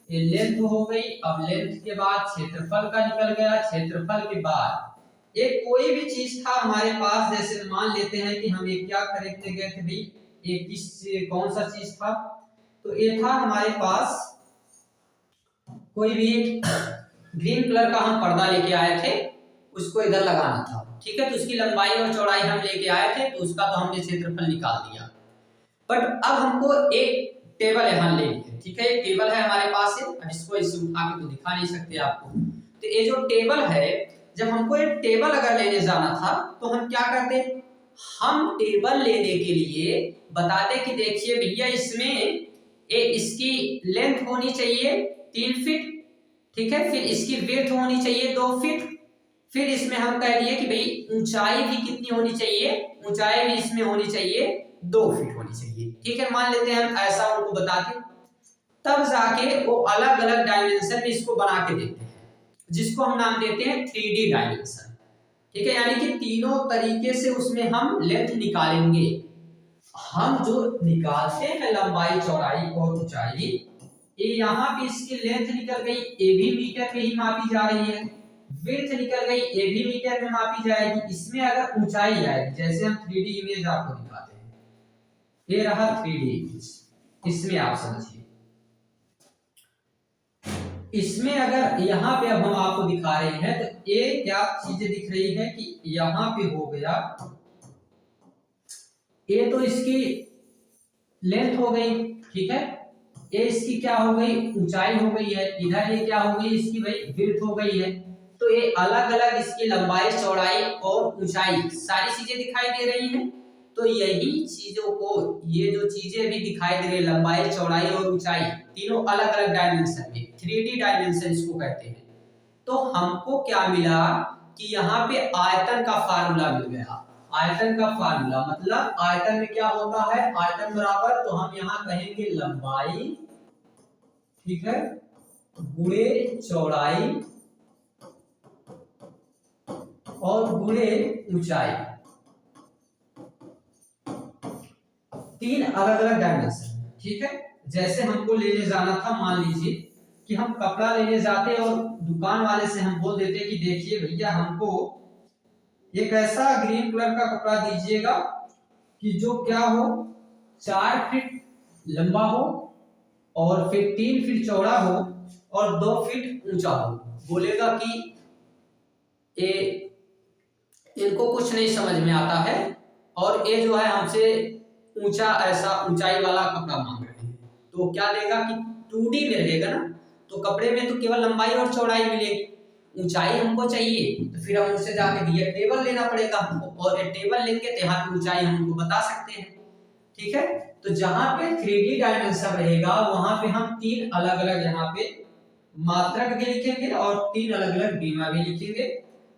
Speaker 1: ये लेंथ हो गई। अब लेंथ के बाद क्षेत्रफल का निकल गया, क्षेत्रफल के बाद एक कोई भी चीज था हमारे पास, जैसे मान लेते हैं कि हम एक क्या खरीदने गए थे भाई, एक कौन सा चीज था, तो ये था हमारे पास कोई भी ग्रीन कलर का हम पर्दा लेके आए थे, उसको इधर लगाना था, ठीक है। तो उसकी लंबाई और चौड़ाई हम लेके आए थे, तो उसका तो हमने क्षेत्रफल निकाल दिया। बट अब हमको एक टेबल यहाँ ले लिए, ठीक है। एक टेबल है हमारे पास है, अब इसको इसे उठा के तो दिखा नहीं सकते आपको। तो ये जो टेबल है, जब हमको एक टेबल अगर लेने जाना था तो हम क्या करते, हम टेबल लेने के लिए बताते कि देखिए भैया इसमें इसकी लेंथ होनी चाहिए 3 फीट, ठीक है। फिर इसकी विड्थ होनी चाहिए 2 फीट। फिर इसमें हम कह दिए कि भाई ऊंचाई भी कितनी होनी चाहिए, ऊंचाई भी इसमें होनी चाहिए 2 फीट होनी चाहिए, ठीक है। मान लेते हैं हम ऐसा उनको बताते, तब जाके वो अलग अलग डायमेंशन में इसको बना के देते हैं, जिसको हम नाम देते हैं 3D डायमेंशन, ठीक है। यानी कि तीनों तरीके से उसमें हम लेंथ निकालेंगे। हम जो निकालते हैं लंबाई चौड़ाई और ऊंचाई, ये यहाँ पे इसकी लेंथ निकल गई, ये भी मीटर में ही मापी जा रही है, विड्थ निकल गई, ये भी मीटर में मापी जाएगी। इसमें अगर ऊंचाई आएगी, जैसे हम 3D इमेज आपको दिखाते हैं, ये रहा 3D इमेज, इसमें आप समझिए, इसमें अगर यहाँ पे अब हम आपको दिखा रहे हैं तो ये क्या चीजें दिख रही है कि यहाँ पे हो गया, ये तो इसकी लेंथ हो गई, ठीक है। ये इसकी क्या हो गई, ऊंचाई हो गई है। इधर ये क्या हो गई, इसकी भाई विड्थ हो गई है। तो ये अलग अलग इसकी लंबाई चौड़ाई और ऊंचाई सारी चीजें दिखाई दे रही हैं। तो यही चीजों को, ये जो चीजें भी दिखाई दे रही है, लंबाई चौड़ाई और ऊंचाई, तीनों अलग अलग डायमेंशन में, 3D डायमेंशन इसको कहते हैं। तो हमको क्या मिला कि यहाँ पे आयतन का फार्मूला मिल गया। आयतन का फार्मूला मतलब आयतन में क्या होता है, आयतन बराबर, तो हम यहाँ कहेंगे लंबाई, ठीक है, गुणे चौड़ाई और गुणे ऊंचाई, तीन अलग अलग डायमेंशन, ठीक है। जैसे हमको लेने जाना था, मान लीजिए कि हम कपड़ा लेने जाते और दुकान वाले से हम बोल देते कि देखिए भैया हमको एक ऐसा ग्रीन कलर का कपड़ा दीजिएगा कि जो क्या हो, 4 फीट लंबा हो और फिर 3 फीट चौड़ा हो और 2 फीट ऊंचा हो। बोलेगा कि ये इनको कुछ नहीं समझ में आता है और ये जो है हमसे ऊंचा, ऐसा ऊंचाई वाला कपड़ा मांग रहे हैं। तो क्या देगा कि 2D में रहेगा ना, तो कपड़े में तो केवल लंबाई और चौड़ाई मिलेगी, ऊंचाई हमको चाहिए, तो फिर हम उससे जाके भैया टेबल लेना पड़ेगा हमको, और ये टेबल लेंगे तो यहाँ पे ऊंचाई हम उनको बता सकते हैं, ठीक है। तो जहां पे 3D डायमेंशन रहेगा वहां पे हम 3 अलग अलग यहाँ पे मात्रक भी लिखेंगे और 3 अलग अलग बीमा भी लिखेंगे।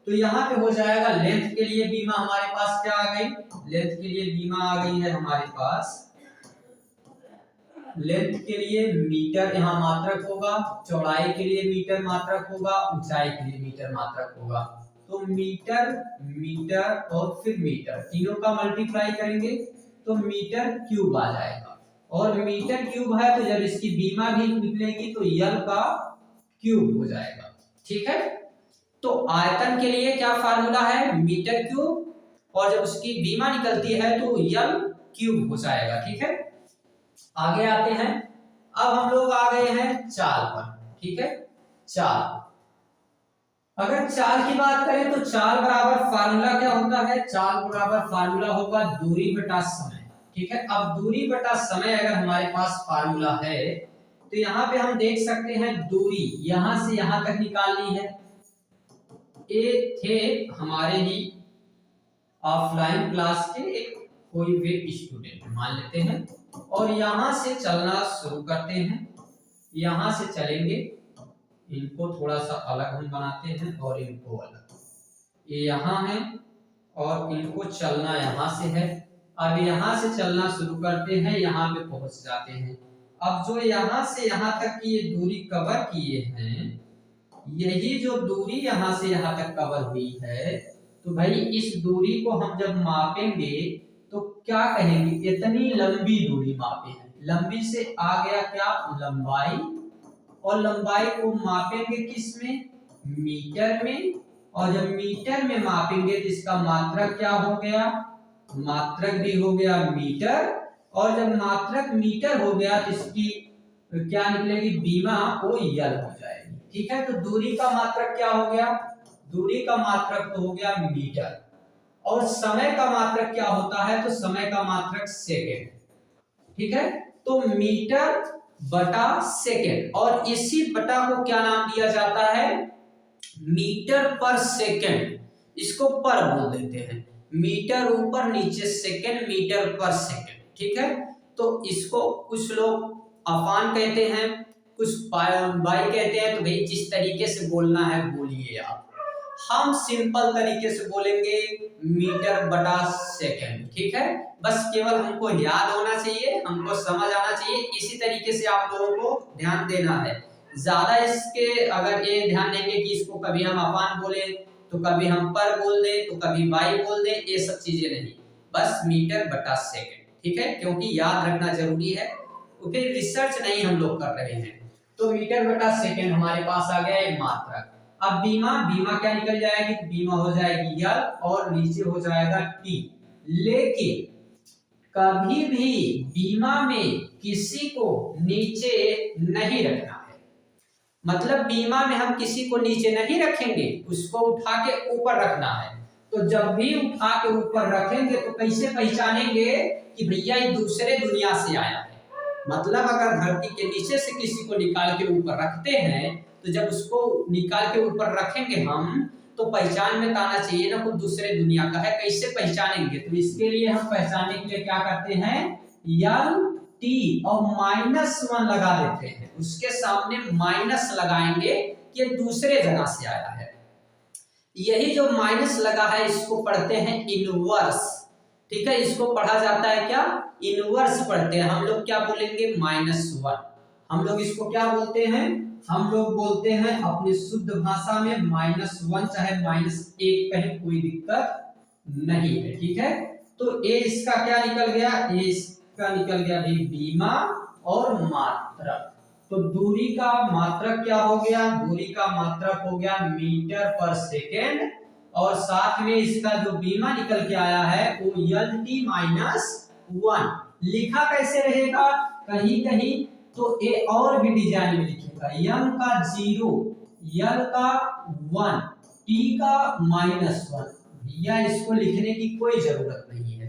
Speaker 1: तो यहाँ पे हो जाएगा, लेंथ के लिए बीमा हमारे पास क्या आ गई, लेंथ के लिए बीमा आ गई है हमारे पास, लेंथ के लिए मीटर यहाँ मात्रक होगा, चौड़ाई के लिए मीटर मात्रक होगा, ऊंचाई के लिए मीटर मात्रक होगा। तो मीटर, मीटर और फिर मीटर, तीनों का मल्टीप्लाई करेंगे तो मीटर क्यूब आ जाएगा। और मीटर क्यूब है तो जब इसकी बीमा भी निकलेगी तो यल का क्यूब हो जाएगा, ठीक है। तो आयतन के लिए क्या फार्मूला है, मीटर क्यूब, और जब उसकी बीमा निकलती है तो यल क्यूब हो जाएगा, ठीक है। आगे आते हैं, अब हम लोग आ गए हैं चाल पर, ठीक है। चाल, अगर चाल की बात करें तो चाल बराबर फार्मूला क्या होता है, चाल बराबर फार्मूला होगा दूरी बटा समय, ठीक है। अब दूरी बटा समय अगर हमारे पास फार्मूला है तो यहाँ पे हम देख सकते हैं दूरी यहां से यहां तक निकालनी है। ये थे हमारे ही ऑफलाइन क्लास के एक कोई भी स्टूडेंट मान लेते हैं, और यहां से चलना शुरू करते हैं, यहां से चलेंगे, इनको थोड़ा सा अलग हम बनाते हैं और इनको अलग, ये यहाँ है और इनको चलना यहाँ से है। अब यहाँ से चलना शुरू करते हैं, यहाँ पे पहुंच जाते हैं। अब जो यहाँ से यहाँ तक की ये दूरी कवर किए हैं, यही जो दूरी यहाँ से यहाँ तक कवर हुई है, तो भाई इस दूरी को हम जब मापेंगे तो क्या कहेंगे, इतनी लंबी दूरी मापे हैं। लंबी से आ गया क्या, लंबाई, और लंबाई को मापेंगे किस में, मीटर में, और जब मीटर में मापेंगे तो इसका मात्रक क्या हो गया, मात्रक भी हो गया मीटर, और जब मात्रक मीटर हो गया तो इसकी क्या निकलेगी, बीमा वो यल हो जाएगी। ठीक है, तो दूरी का मात्रक क्या हो गया, दूरी का मात्रक तो हो गया मीटर, और समय का मात्रक क्या होता है, तो समय का मात्रक सेकेंड। ठीक है, तो मीटर बटा सेकेंड, और इसी बटा को क्या नाम दिया जाता है, मीटर पर सेकेंड, इसको पर बोल देते हैं, मीटर ऊपर नीचे सेकेंड, मीटर पर सेकेंड। ठीक है, तो इसको कुछ लोग अपान कहते हैं, कुछ बाई कहते हैं, तो भाई जिस तरीके से बोलना है बोलिए आप, हम सिंपल तरीके से बोलेंगे मीटर बटा सेकेंड। ठीक है, बस केवल हमको याद होना चाहिए, हमको समझ आना चाहिए, इसी तरीके से आप लोगों को ध्यान देना है। ज्यादा इसके अगर ये ध्यान देंगे कि इसको कभी हम अपान बोले तो कभी हम पर बोल दे तो कभी बाई बोल दे, ये सब चीजें नहीं, बस मीटर बटा सेकेंड। ठीक है, क्योंकि याद रखना जरूरी है, तो फिर रिसर्च नहीं हम लोग कर रहे हैं। तो मीटर बटा सेकेंड हमारे पास आ गया एक मात्रक। अब बीमा, बीमा क्या निकल जाएगी, बीमा हो जाएगी यल और नीचे हो जाएगा टी। लेकिन कभी भी बीमा में किसी को नीचे नहीं रखना है, मतलब बीमा में हम किसी को नीचे नहीं रखेंगे, उसको उठा के ऊपर रखना है। तो जब भी उठा के ऊपर रखेंगे तो कैसे पहचानेंगे कि भैया ये दूसरे दुनिया से आया है, मतलब अगर धरती के नीचे से किसी को निकाल के ऊपर रखते हैं तो जब उसको निकाल के ऊपर रखेंगे हम, तो पहचान में आना चाहिए ना, कोई दूसरे दुनिया का है, कैसे पहचानेंगे, तो इसके लिए हम पहचानने के लिए क्या करते हैं, यल टी और -1 लगा देते हैं, उसके सामने माइनस लगाएंगे कि दूसरे जगह से आया है। यही जो माइनस लगा है इसको पढ़ते हैं इनवर्स। ठीक है, इसको पढ़ा जाता है क्या, इनवर्स पढ़ते हैं हम लोग, क्या बोलेंगे, -1। हम लोग इसको क्या बोलते हैं, हम लोग बोलते हैं अपनी शुद्ध भाषा में -1 चाहे -1 कहें, कोई दिक्कत नहीं है। ठीक है, तो ये इसका क्या निकल गया, ये इसका निकल गया भी बीमा और मात्रक। तो दूरी का मात्रक क्या हो गया, दूरी का मात्रक हो गया मीटर पर सेकेंड, और साथ में इसका जो बीमा निकल के आया है वो -1। लिखा कैसे रहेगा, कहीं कहीं तो ए और भी डिजाइन में लिखेगा, यम का 0, यल का 1, टी का -1। भैया इसको लिखने की कोई जरूरत नहीं है,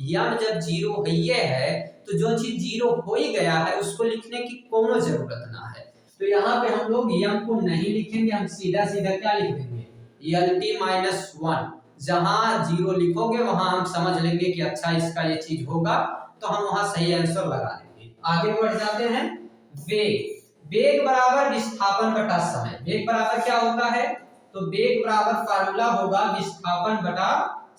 Speaker 1: यम जब 0 है तो जो चीज 0 हो ही गया है उसको लिखने की कोनो जरूरत ना है। तो यहाँ पे हम लोग यम को नहीं लिखेंगे, हम सीधा सीधा क्या लिख देंगे, यल टी -1। जहां 0 लिखोगे वहां हम समझ लेंगे कि अच्छा इसका ये चीज होगा, तो हम वहां सही आंसर लगा देंगे। आगे बढ़ जाते हैं, वेग। वेग बराबर विस्थापन बटा समय। वेग बराबर क्या होता है, तो वेग बराबर फार्मूला होगा विस्थापन बटा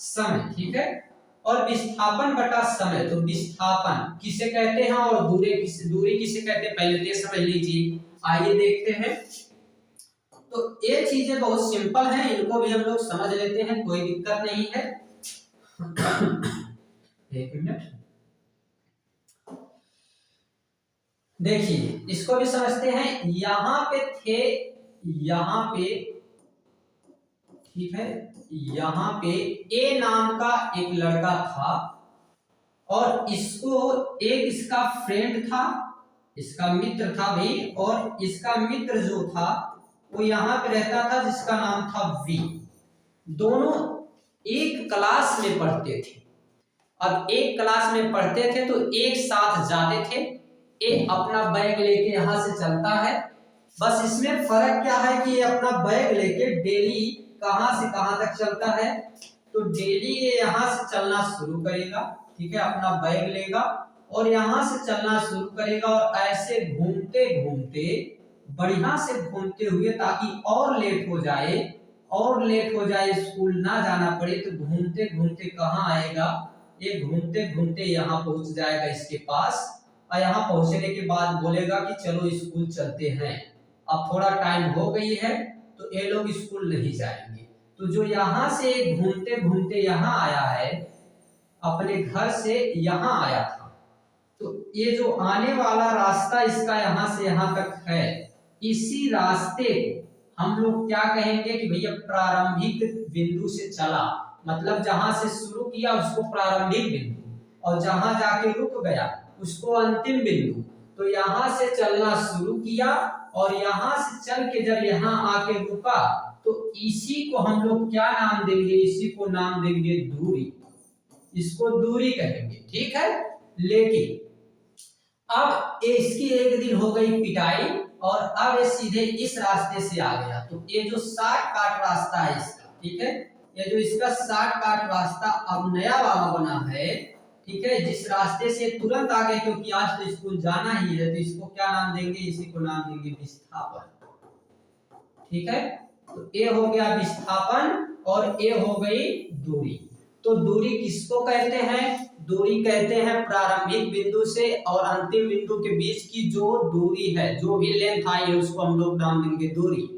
Speaker 1: समय। ठीक है, और विस्थापन बटा समय, तो विस्थापन किसे कहते हैं और दूरी किसे कहते हैं, पहले ये समझ लीजिए। आइए देखते हैं, तो ये चीजें बहुत सिंपल हैं, इनको भी हम लोग समझ लेते हैं, कोई दिक्कत नहीं है। एक मिनट देखिए, इसको भी समझते हैं। यहाँ पे थे, यहाँ पे, ठीक है, यहाँ पे ए नाम का एक लड़का था, और इसको एक इसका फ्रेंड था, इसका मित्र था भाई, और इसका मित्र जो था वो यहाँ पे रहता था जिसका नाम था वी। दोनों एक क्लास में पढ़ते थे। अब एक क्लास में पढ़ते थे तो एक साथ जाते थे, एक अपना बैग लेके यहाँ से चलता है, बस इसमें फर्क क्या है कि ये अपना बैग लेके डेली कहां से कहां तक चलता है, तो डेली ये यहाँ से चलना शुरू करेगा। ठीक है, अपना बैग लेगा और यहाँ से चलना शुरू करेगा, और ऐसे घूमते घूमते, बढ़िया से घूमते हुए, ताकि और लेट हो जाए, स्कूल ना जाना पड़े, तो घूमते घूमते कहाँ आएगा, ये घूमते घूमते यहाँ पहुंच जाएगा इसके पास, और यहाँ पहुंचने के बाद बोलेगा कि चलो स्कूल चलते हैं, अब थोड़ा टाइम हो गई है तो ये लोग स्कूल नहीं जाएंगे। तो जो यहाँ से घूमते घूमते यहाँ आया है, अपने घर से यहाँ आया था, तो ये जो आने वाला रास्ता इसका यहाँ से यहाँ तक है, इसी रास्ते को हम लोग क्या कहेंगे कि भैया प्रारंभिक बिंदु से चला, मतलब जहां से शुरू किया उसको प्रारंभिक बिंदु, और जहां जाके रुक गया उसको अंतिम बिंदु। तो यहां से चलना शुरू किया और यहां से चल के जब यहां आके रुका, तो इसी को हम लोग क्या नाम देंगे, इसी को नाम देंगे दूरी, इसको दूरी कहेंगे, ठीक है। लेकिन अब इसकी एक दिन हो गई पिटाई और अब ये सीधे इस रास्ते से आ गया, तो ये जो शॉर्टकट रास्ता है इसका, ठीक है, ये जो इसका शॉर्टकट रास्ता अब नया वाला बना है, ठीक है, जिस रास्ते से तुरंत आ गए क्योंकि आज तो स्कूल जाना ही है, तो इसको क्या नाम देंगे, इसी को नाम देंगे विस्थापन, ठीक है। तो ये हो गया विस्थापन और ये हो गई दूरी। तो दूरी किसको कहते हैं, दूरी कहते हैं प्रारंभिक बिंदु से और अंतिम बिंदु के बीच की जो दूरी है, जो भी लेंथ आई है उसको हम लोग नाम देंगे दूरी।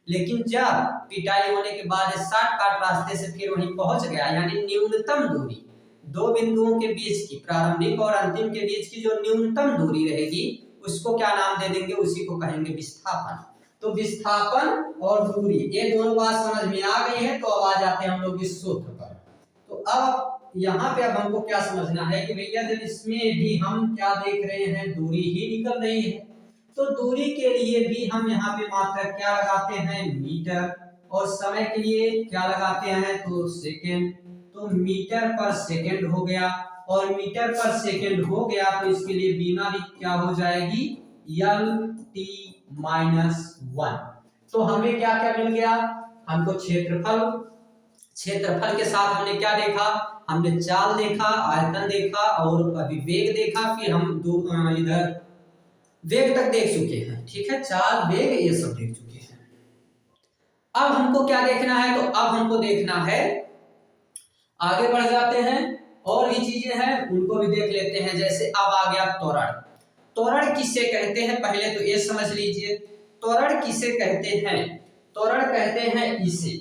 Speaker 1: लेकिन जब पिटाई होने के बाद शॉर्टकट रास्ते से फिर वहीं पहुंच गया, यानी न्यूनतम दूरी, दो बिंदुओं के बीच की, प्रारंभिक और अंतिम के बीच की जो न्यूनतम दूरी रहेगी उसको क्या नाम दे देंगे, उसी को कहेंगे विस्थापन। तो विस्थापन और दूरी ये दोनों बात समझ में आ गई है, तो अब आ जाते हैं हम लोग इस सूत्र पर। तो अब यहाँ पे अब हमको क्या समझना है कि भैया जब इसमें भी हम क्या देख रहे हैं, दूरी ही निकल रही है, तो दूरी के लिए भी हम यहाँ पे मात्रक क्या लगाते हैं, मीटर, और समय के लिए क्या लगाते हैं, तो सेकेंड। तो मीटर पर सेकेंड हो गया, और मीटर पर सेकेंड हो गया तो इसके लिए बीमा भी क्या हो जाएगी, LT-1। तो हमें क्या क्या मिल गया, हमको क्षेत्रफल, क्षेत्रफल के साथ हमने क्या देखा, हमने चाल देखा, आयतन देखा और अभी वेग देखा, फिर हम दो इधर वेग तक देख चुके हैं, ठीक है, चाल वेग ये सब देख चुके हैं। अब हमको क्या देखना है, तो अब हमको देखना है, आगे बढ़ जाते हैं, और भी चीजें हैं उनको भी देख लेते हैं। जैसे अब आ गया त्वरण। त्वरण किसे कहते हैं, पहले तो ये समझ लीजिए, त्वरण किसे कहते हैं, त्वरण कहते हैं इसे,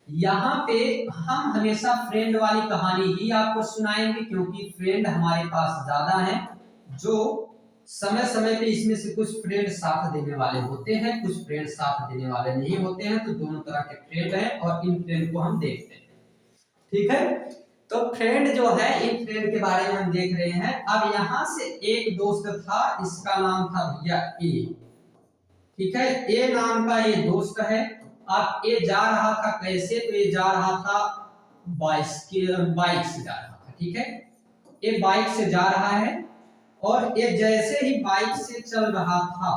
Speaker 1: यहाँ पे हम हमेशा फ्रेंड वाली कहानी ही आपको सुनाएंगे, क्योंकि फ्रेंड हमारे पास ज्यादा है, जो समय समय पे इसमें से कुछ फ्रेंड साथ देने वाले होते हैं, कुछ फ्रेंड साथ देने वाले नहीं होते हैं, तो दोनों तरह के फ्रेंड हैं और इन फ्रेंड को हम देखते हैं, ठीक है। तो फ्रेंड जो है, इन फ्रेंड के बारे में हम देख रहे हैं। अब यहाँ से एक दोस्त था, इसका नाम था भैया ए, ठीक है, ए नाम का ये दोस्त है। अब ये जा रहा था कैसे, तो ये जा रहा था बाइक से जा रहा था, ठीक है, ये बाइक से जा रहा है, और ये जैसे ही बाइक से चल रहा था,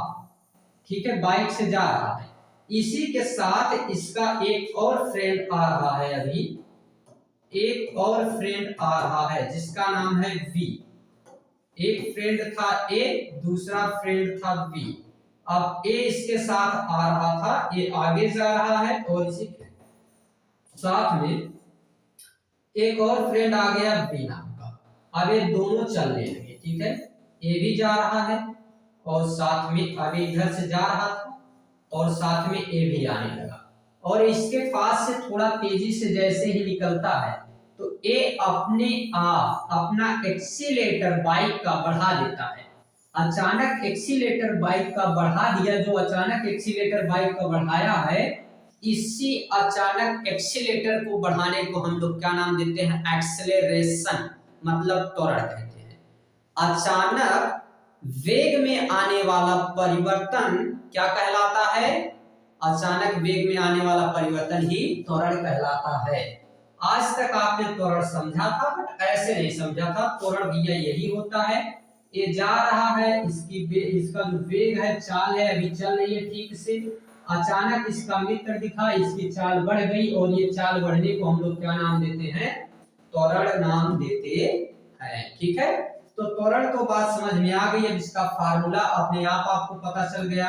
Speaker 1: ठीक है, बाइक से जा रहा है, इसी के साथ इसका एक और फ्रेंड आ रहा है, अभी एक और फ्रेंड आ रहा है जिसका नाम है वी। एक फ्रेंड था ए, दूसरा फ्रेंड था वी। अब ए इसके साथ आ रहा था, ये आगे जा रहा है, और इसी साथ में एक और फ्रेंड आ गया बी नाम का। अब ये दोनों चलने लगे, ठीक है, ए भी जा रहा है और साथ में अभी इधर से जा रहा था और साथ में ए भी आने लगा, और इसके पास से थोड़ा तेजी से जैसे ही निकलता है तो ए अपने आप अपना एक्सीलेटर बाइक का बढ़ा देता है। अचानक एक्सीलेटर बाइक का बढ़ा दिया, जो अचानक एक्सीलेटर बाइक का बढ़ाया है, इसी अचानक एक्सीलेटर को बढ़ाने को हम लोग क्या नाम देते हैं, एक्सेलरेशन, मतलब त्वरण कहते हैं। अचानक वेग में आने वाला परिवर्तन क्या कहलाता है, अचानक वेग में आने वाला परिवर्तन ही त्वरण कहलाता है। आज तक आपने त्वरण समझा था, बट ऐसे नहीं समझा था। त्वरण भैया यही होता है, ये जा रहा है, इसका जो वेग है, चाल है, अभी चल रही है ठीक से, अचानक इसका मित्र दिखा, इसकी चाल बढ़ गई, और ये चाल बढ़ने को हम लोग क्या नाम देते हैं, त्वरण नाम देते हैं, ठीक है। तो त्वरण तो बात समझ में आ गई। अब इसका फार्मूला अपने आप आपको पता चल गया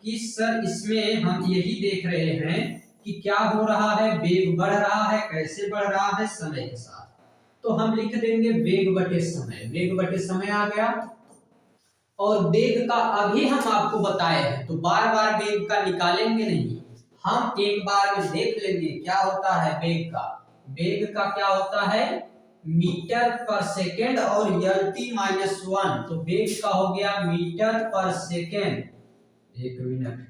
Speaker 1: कि सर इसमें हम यही देख रहे हैं कि क्या हो रहा है, वेग बढ़ रहा है, कैसे बढ़ रहा है, समय के साथ। तो हम लिख देंगे वेग बटे समय, वेग बटे समय आ गया। और वेग का अभी हम आपको बताए हैं, तो बार बार वेग का निकालेंगे नहीं, हम एक बार में देख लेंगे क्या होता है वेग का। वेग का क्या होता है, मीटर पर सेकेंड और LT-1, तो वेग का हो गया मीटर पर सेकेंड। एक मिनट,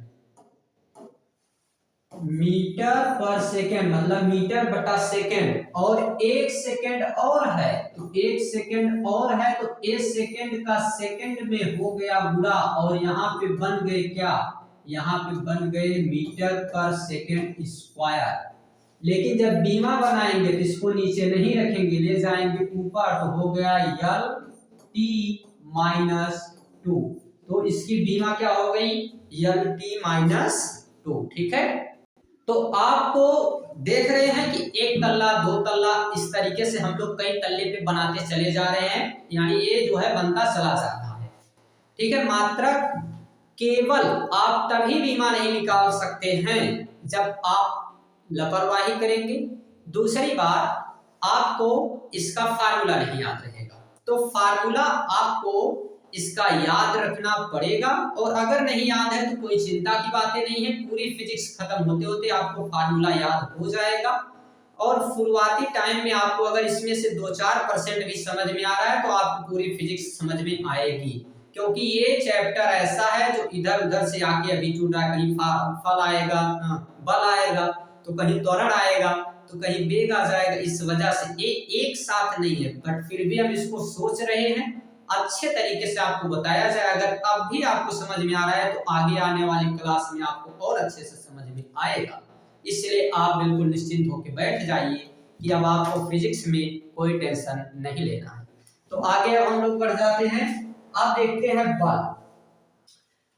Speaker 1: मीटर पर सेकेंड मतलब मीटर बटा सेकेंड, और 1 सेकेंड और है तो 1 सेकेंड और है तो 1 सेकेंड का सेकेंड में हो गया गुणा, और यहाँ पे बन गए क्या, यहाँ पे बन गए मीटर पर सेकेंड स्क्वायर। लेकिन जब बीमा बनाएंगे तो इसको नीचे नहीं रखेंगे, ले जाएंगे ऊपर, तो हो गया यल टी माइनस 2। तो इसकी बीमा क्या हो गई, यल टी माइनस 2। ठीक है, तो आपको देख रहे हैं कि 1 तल्ला 2 तल्ला इस तरीके से हम लोग कई तल्ले पे बनाते चले जा रहे हैं, यानी ये जो है बनता चला जा रहा है। ठीक है, मात्रक केवल आप तभी बीमा नहीं निकाल सकते हैं जब आप लापरवाही करेंगे। दूसरी बात, आपको इसका फार्मूला नहीं याद रहेगा, तो फार्मूला आपको इसका याद रखना पड़ेगा, और अगर नहीं याद है तो कोई चिंता की बातें नहीं है, पूरी फिजिक्स खत्म होते होते आपको फार्मूला याद हो जाएगा। और शुरुआती टाइम में आपको अगर इसमें से 2-4% भी समझ में आ रहा है तो आपको पूरी फिजिक्स समझ में आएगी, क्योंकि ये चैप्टर ऐसा है जो इधर उधर से आके अभी जुड़ रहा है, कहीं फल आएगा, बल आएगा, तो कहीं त्वरण आएगा, तो कहीं वेग आ जाएगा, इस वजह से ये एक साथ नहीं है, बट फिर भी हम इसको सोच रहे हैं अच्छे तरीके से आपको बताया जाए। अगर अब भी आपको समझ में आ रहा है तो आगे आने वाली क्लास में आपको और अच्छे से समझ में आएगा, इसलिए आप बिल्कुल निश्चिंत होकर बैठ जाइए कि अब आपको फिजिक्स में कोई टेंशन नहीं लेना है। तो आगे अब हम लोग बढ़ जाते हैं, अब देखते हैं बल।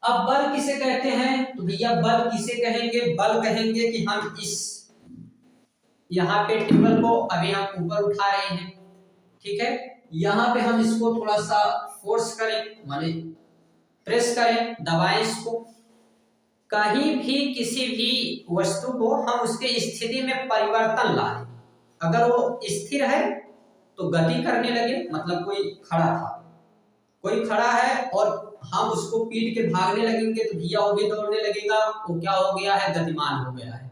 Speaker 1: अब बल किसे कहते हैं, तो भैया बल किसे कहेंगे, बल कहेंगे कि हम इस यहाँ पे टेबल को अभी हम ऊपर उठा रहे हैं, ठीक है, यहाँ पे हम इसको थोड़ा सा फोर्स करें, माने प्रेस करें, दबाएं इसको, कहीं भी किसी भी वस्तु को हम उसके स्थिति में परिवर्तन लाएं। अगर वो स्थिर है तो गति करने लगे, मतलब कोई खड़ा था, कोई खड़ा है और हम उसको पीट के भागने लगेंगे तो भैया वो भी दौड़ने लगेगा, वो क्या हो गया है, गतिमान हो गया है।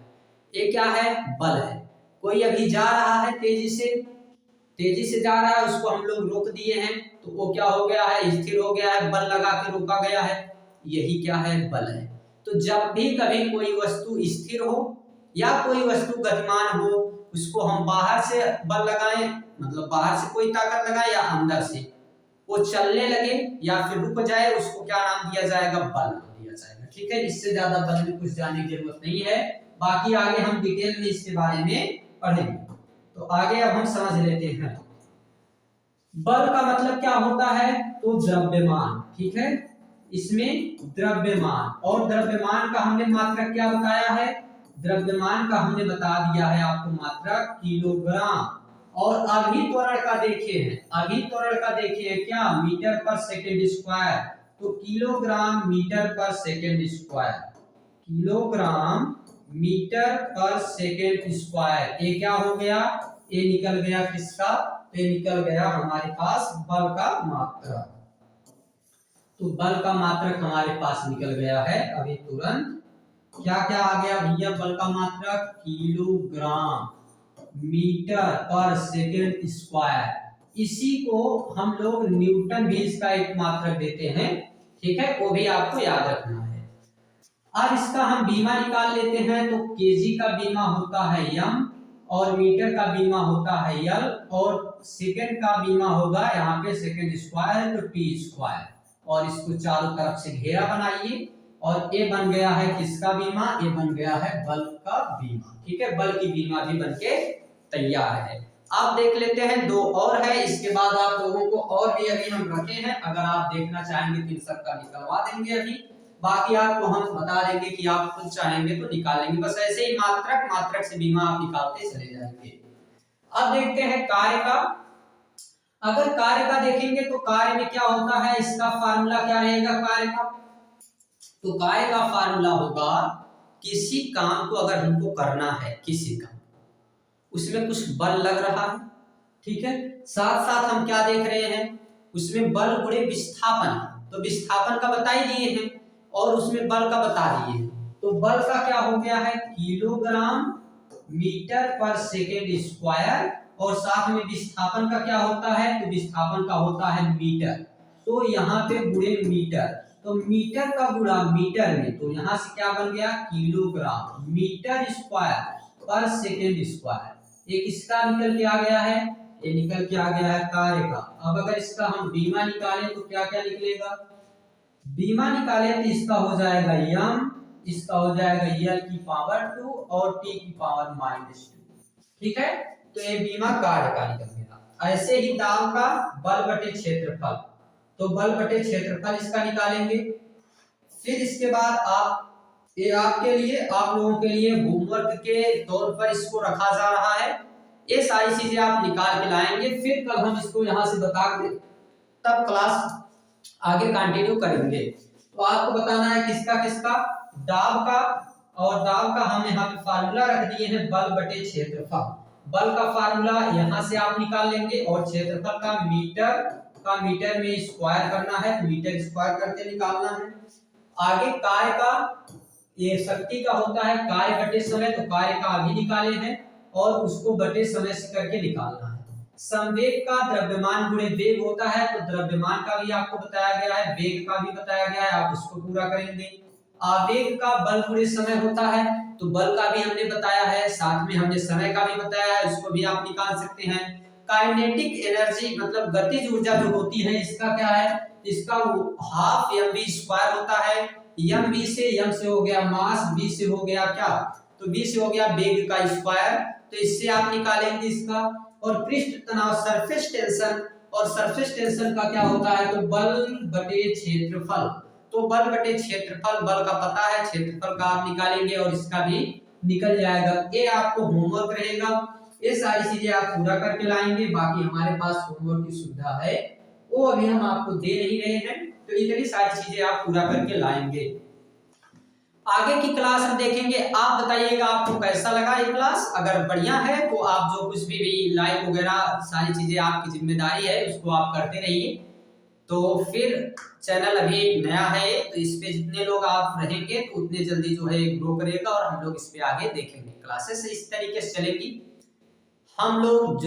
Speaker 1: ये क्या है, बल है। कोई अभी जा रहा है तेजी से जा रहा है, उसको हम लोग रोक दिए हैं तो वो क्या हो गया है, स्थिर हो गया है, बल लगा के रोका गया है, यही क्या है, बल है। तो जब भी कभी कोई वस्तु स्थिर हो या कोई वस्तु गतिमान हो, उसको हम बाहर से बल लगाएं, मतलब बाहर से कोई ताकत लगाएं या अंदर से वो चलने लगे या फिर रुक जाए, उसको क्या नाम दिया जाएगा, बल नाम दिया जाएगा। ठीक है, इससे ज्यादा बल में कुछ जानने की जरूरत नहीं है, बाकी आगे हम डिटेल में इसके बारे में पढ़ेंगे। तो आगे अब हम समझ लेते हैं बल का मतलब क्या होता है, तो द्रव्यमान। ठीक है, इसमें द्रव्यमान, और द्रव्यमान का हमने मात्रक क्या बताया है, द्रव्यमान का हमने बता दिया है आपको मात्रक किलोग्राम। और अभित्वरण का देखे हैं, अभित्वरण का देखे हैं क्या, मीटर पर सेकेंड स्क्वायर, तो किलोग्राम मीटर पर सेकेंड स्क्वायर, किलोग्राम मीटर पर सेकेंड स्क्वायर। ये क्या हो गया, ये निकल गया किसका, ये निकल गया हमारे पास बल का मात्रक। तो बल का मात्रक हमारे पास निकल गया है अभी तुरंत। क्या क्या आ गया भैया, बल का मात्रक किलोग्राम मीटर पर सेकेंड स्क्वायर। इसी को हम लोग न्यूटन भी इसका एक मात्रक देते हैं, ठीक है, वो भी आपको याद रखना है। अब इसका हम बीमा निकाल लेते हैं, तो केजी का बीमा होता है m, और मीटर का बीमा होता है l, और सेकेंड का बीमा होगा यहाँ पे सेकेंड स्क्वायर तो टी स्क्वायर, और इसको चारों तरफ से घेरा बनाइए, और ये बन गया है किसका बीमा, ये बन गया है बल का बीमा। ठीक है, बल की बीमा भी बनके तैयार है। आप देख लेते हैं दो और है, इसके बाद आप लोगों को और भी अभी हम रखे हैं, अगर आप देखना चाहेंगे तो इन सब का निकलवा देंगे अभी, बाकी आपको हम बता देंगे कि आप खुद चाहेंगे तो निकालेंगे, बस ऐसे ही मात्रक से बीमा आप निकालते चले जाएंगे। अब देखते हैं कार्य का। अगर कार्य का देखेंगे तो कार्य में क्या होता है, इसका फार्मूला क्या रहेगा कार्य का, तो कार्य का फार्मूला होगा, किसी काम को अगर हमको करना है, किसी काम उसमें कुछ बल लग रहा है, ठीक है, साथ साथ हम क्या देख रहे हैं, उसमें बल गुणे विस्थापन, तो विस्थापन का बता ही दिए हैं और उसमें बल का बता दिए हैं, तो बल का क्या हो गया है, किलोग्राम मीटर पर सेकेंड स्क्वायर, और साथ में विस्थापन का क्या होता है, तो विस्थापन का होता है मीटर, तो यहाँ पे गुणे मीटर, तो मीटर का गुणा मीटर में, तो यहाँ से क्या बन गया किलोग्राम मीटर स्क्वायर पर सेकेंड स्क्वायर। एक इसका निकल के आ गया है, ये निकल के आ गया है कार्य का। अब अगर इसका हम बीमा निकालें तो क्या क्या निकलेगा, बीमा निकाले तो इसका हो जाएगा यम, इसका हो जाएगा यल की पावर 2 और टी की पावर -2। ठीक है, तो ये बीमा कार्य का निकल गया। ऐसे ही दाब का बल बटे क्षेत्रफल, तो बल बटे क्षेत्रफल इसका निकालेंगे। फिर इसके बाद आप ये आपके लिए आप लोगों के लिए होमवर्क के तौर पर इसको रखा जा रहा है। ये सारी चीजें आप निकाल के लाएंगे, फिर कल हम इसको यहाँ से बता के तब क्लास आगे कंटिन्यू करेंगे। तो आपको बताना है किसका किसका, दाब का, और दाब का हम यहाँ पे फार्मूला रख दिए हैं बल बटे क्षेत्रफल। बल का फार्मूला यहाँ से आप निकाल लेंगे और क्षेत्रफल का मीटर में स्क्वायर करना है, तो मीटर स्क्वायर करके निकालना है। आगे कार्य का, ये शक्ति का होता है कार्य बटे समय, तो कार्य का अभी निकाले हैं और उसको बटे समय से करके निकालना है। संवेग का द्रव्यमान गुणे वेग होता है, तो द्रव्यमान का भी आपको बताया गया है, वेग का भी बताया गया है, आप उसको पूरा करेंगे। आवेग का बल गुणे समय होता है, तो बल का भी हमने बताया है, साथ में हमने समय का भी बताया है, उसको भी आप निकाल सकते हैं। काइनेटिक एनर्जी मतलब गतिज ऊर्जा जो होती है, इसका क्या है, इसका हाफ mv स्क्वायर होता है। mv से m से हो गया मास, v से हो गया क्या, तो v से हो गया वेग का स्क्वायर, तो इससे आप निकालेंगे इसका। और पृष्ठ तनाव सरफेस टेंशन, और सरफेस टेंशन का क्या होता है, तो बल बटे क्षेत्रफल, तो बल बटे क्षेत्रफल, बल का पता है, क्षेत्रफल का आप निकालेंगे और इसका भी निकल जाएगा। ये आपको होमवर्क रहेगा, ये सारी चीजें आप पूरा करके लाएंगे। बाकी हमारे पास होमवर्क की सुविधा है, वो अभी हम आपको दे नहीं रहे हैं, तो इतनी सारी चीजें आप पूरा करके लाएंगे। आगे की क्लास हम देखेंगे, आप बताइएगा आपको कैसा लगा ये क्लास। अगर बढ़िया है तो आप जो कुछ भी लाइक वगैरह सारी चीजें आपकी जिम्मेदारी है, उसको आप करते रहिए। तो फिर चैनल अभी नया है, तो इस पे जितने लोग आप रहेंगे तो उतने जल्दी जो है ग्रो करेगा और हम लोग इस पे आगे देखेंगे। क्लासेस इस तरीके से चलेगी, हम लोग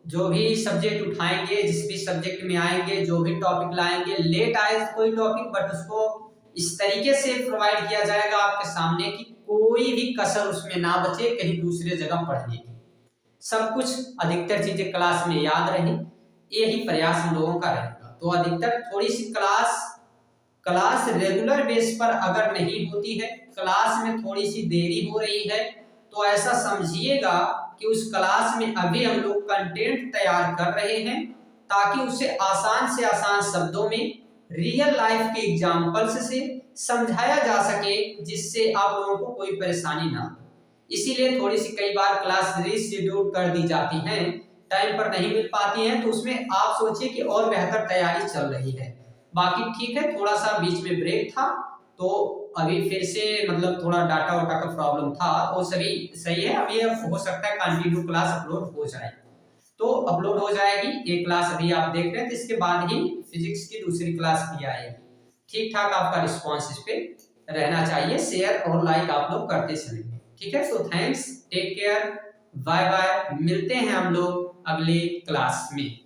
Speaker 1: जो भी सब्जेक्ट उठाएंगे, जिस भी सब्जेक्ट में आएंगे, जो भी टॉपिक लाएंगे, लेट आए कोई टॉपिक, बट उसको इस तरीके से प्रोवाइड किया जाएगा आपके सामने कि कोई भी कसर उसमें ना बचे कहीं दूसरे जगह पढ़ने की, सब कुछ अधिकतर चीजें क्लास में याद रहे, यही प्रयास हम लोगों का रहेगा। तो अधिकतर थोड़ी सी क्लास रेगुलर बेस पर अगर नहीं होती है, क्लास में थोड़ी सी देरी हो रही है, तो ऐसा समझिएगा कि उस क्लास में अभी हम लोग कंटेंट तैयार कर रहे हैं, ताकि उसे आसान से आसान शब्दों में रियल लाइफ के एग्जाम्पल्स से समझाया जा सके, जिससे आप लोगों को कोई परेशानी ना हो। इसीलिए थोड़ी सी कई बार क्लास रीशेड्यूल कर दी जाती हैं, टाइम पर नहीं मिल पाती हैं, तो उसमें आप सोचिए कि और बेहतर तैयारी चल रही है। बाकी ठीक है, थोड़ा सा बीच में ब्रेक था, तो अभी फिर से मतलब थोड़ा डाटा वाटा का प्रॉब्लम था, वो सभी सही है। अभी हो सकता है कंटिन्यू क्लास अपलोड हो जाए, तो अपलोड हो जाएगी। ये क्लास अभी आप देख रहे हैं, तो इसके बाद ही फिजिक्स की दूसरी क्लास भी आएगी। ठीक ठाक आपका रिस्पॉन्स इस पे रहना चाहिए, शेयर और लाइक आप लोग करते चलेंगे। ठीक है, so thanks, take care, bye bye, मिलते हैं हम लोग अगली क्लास में।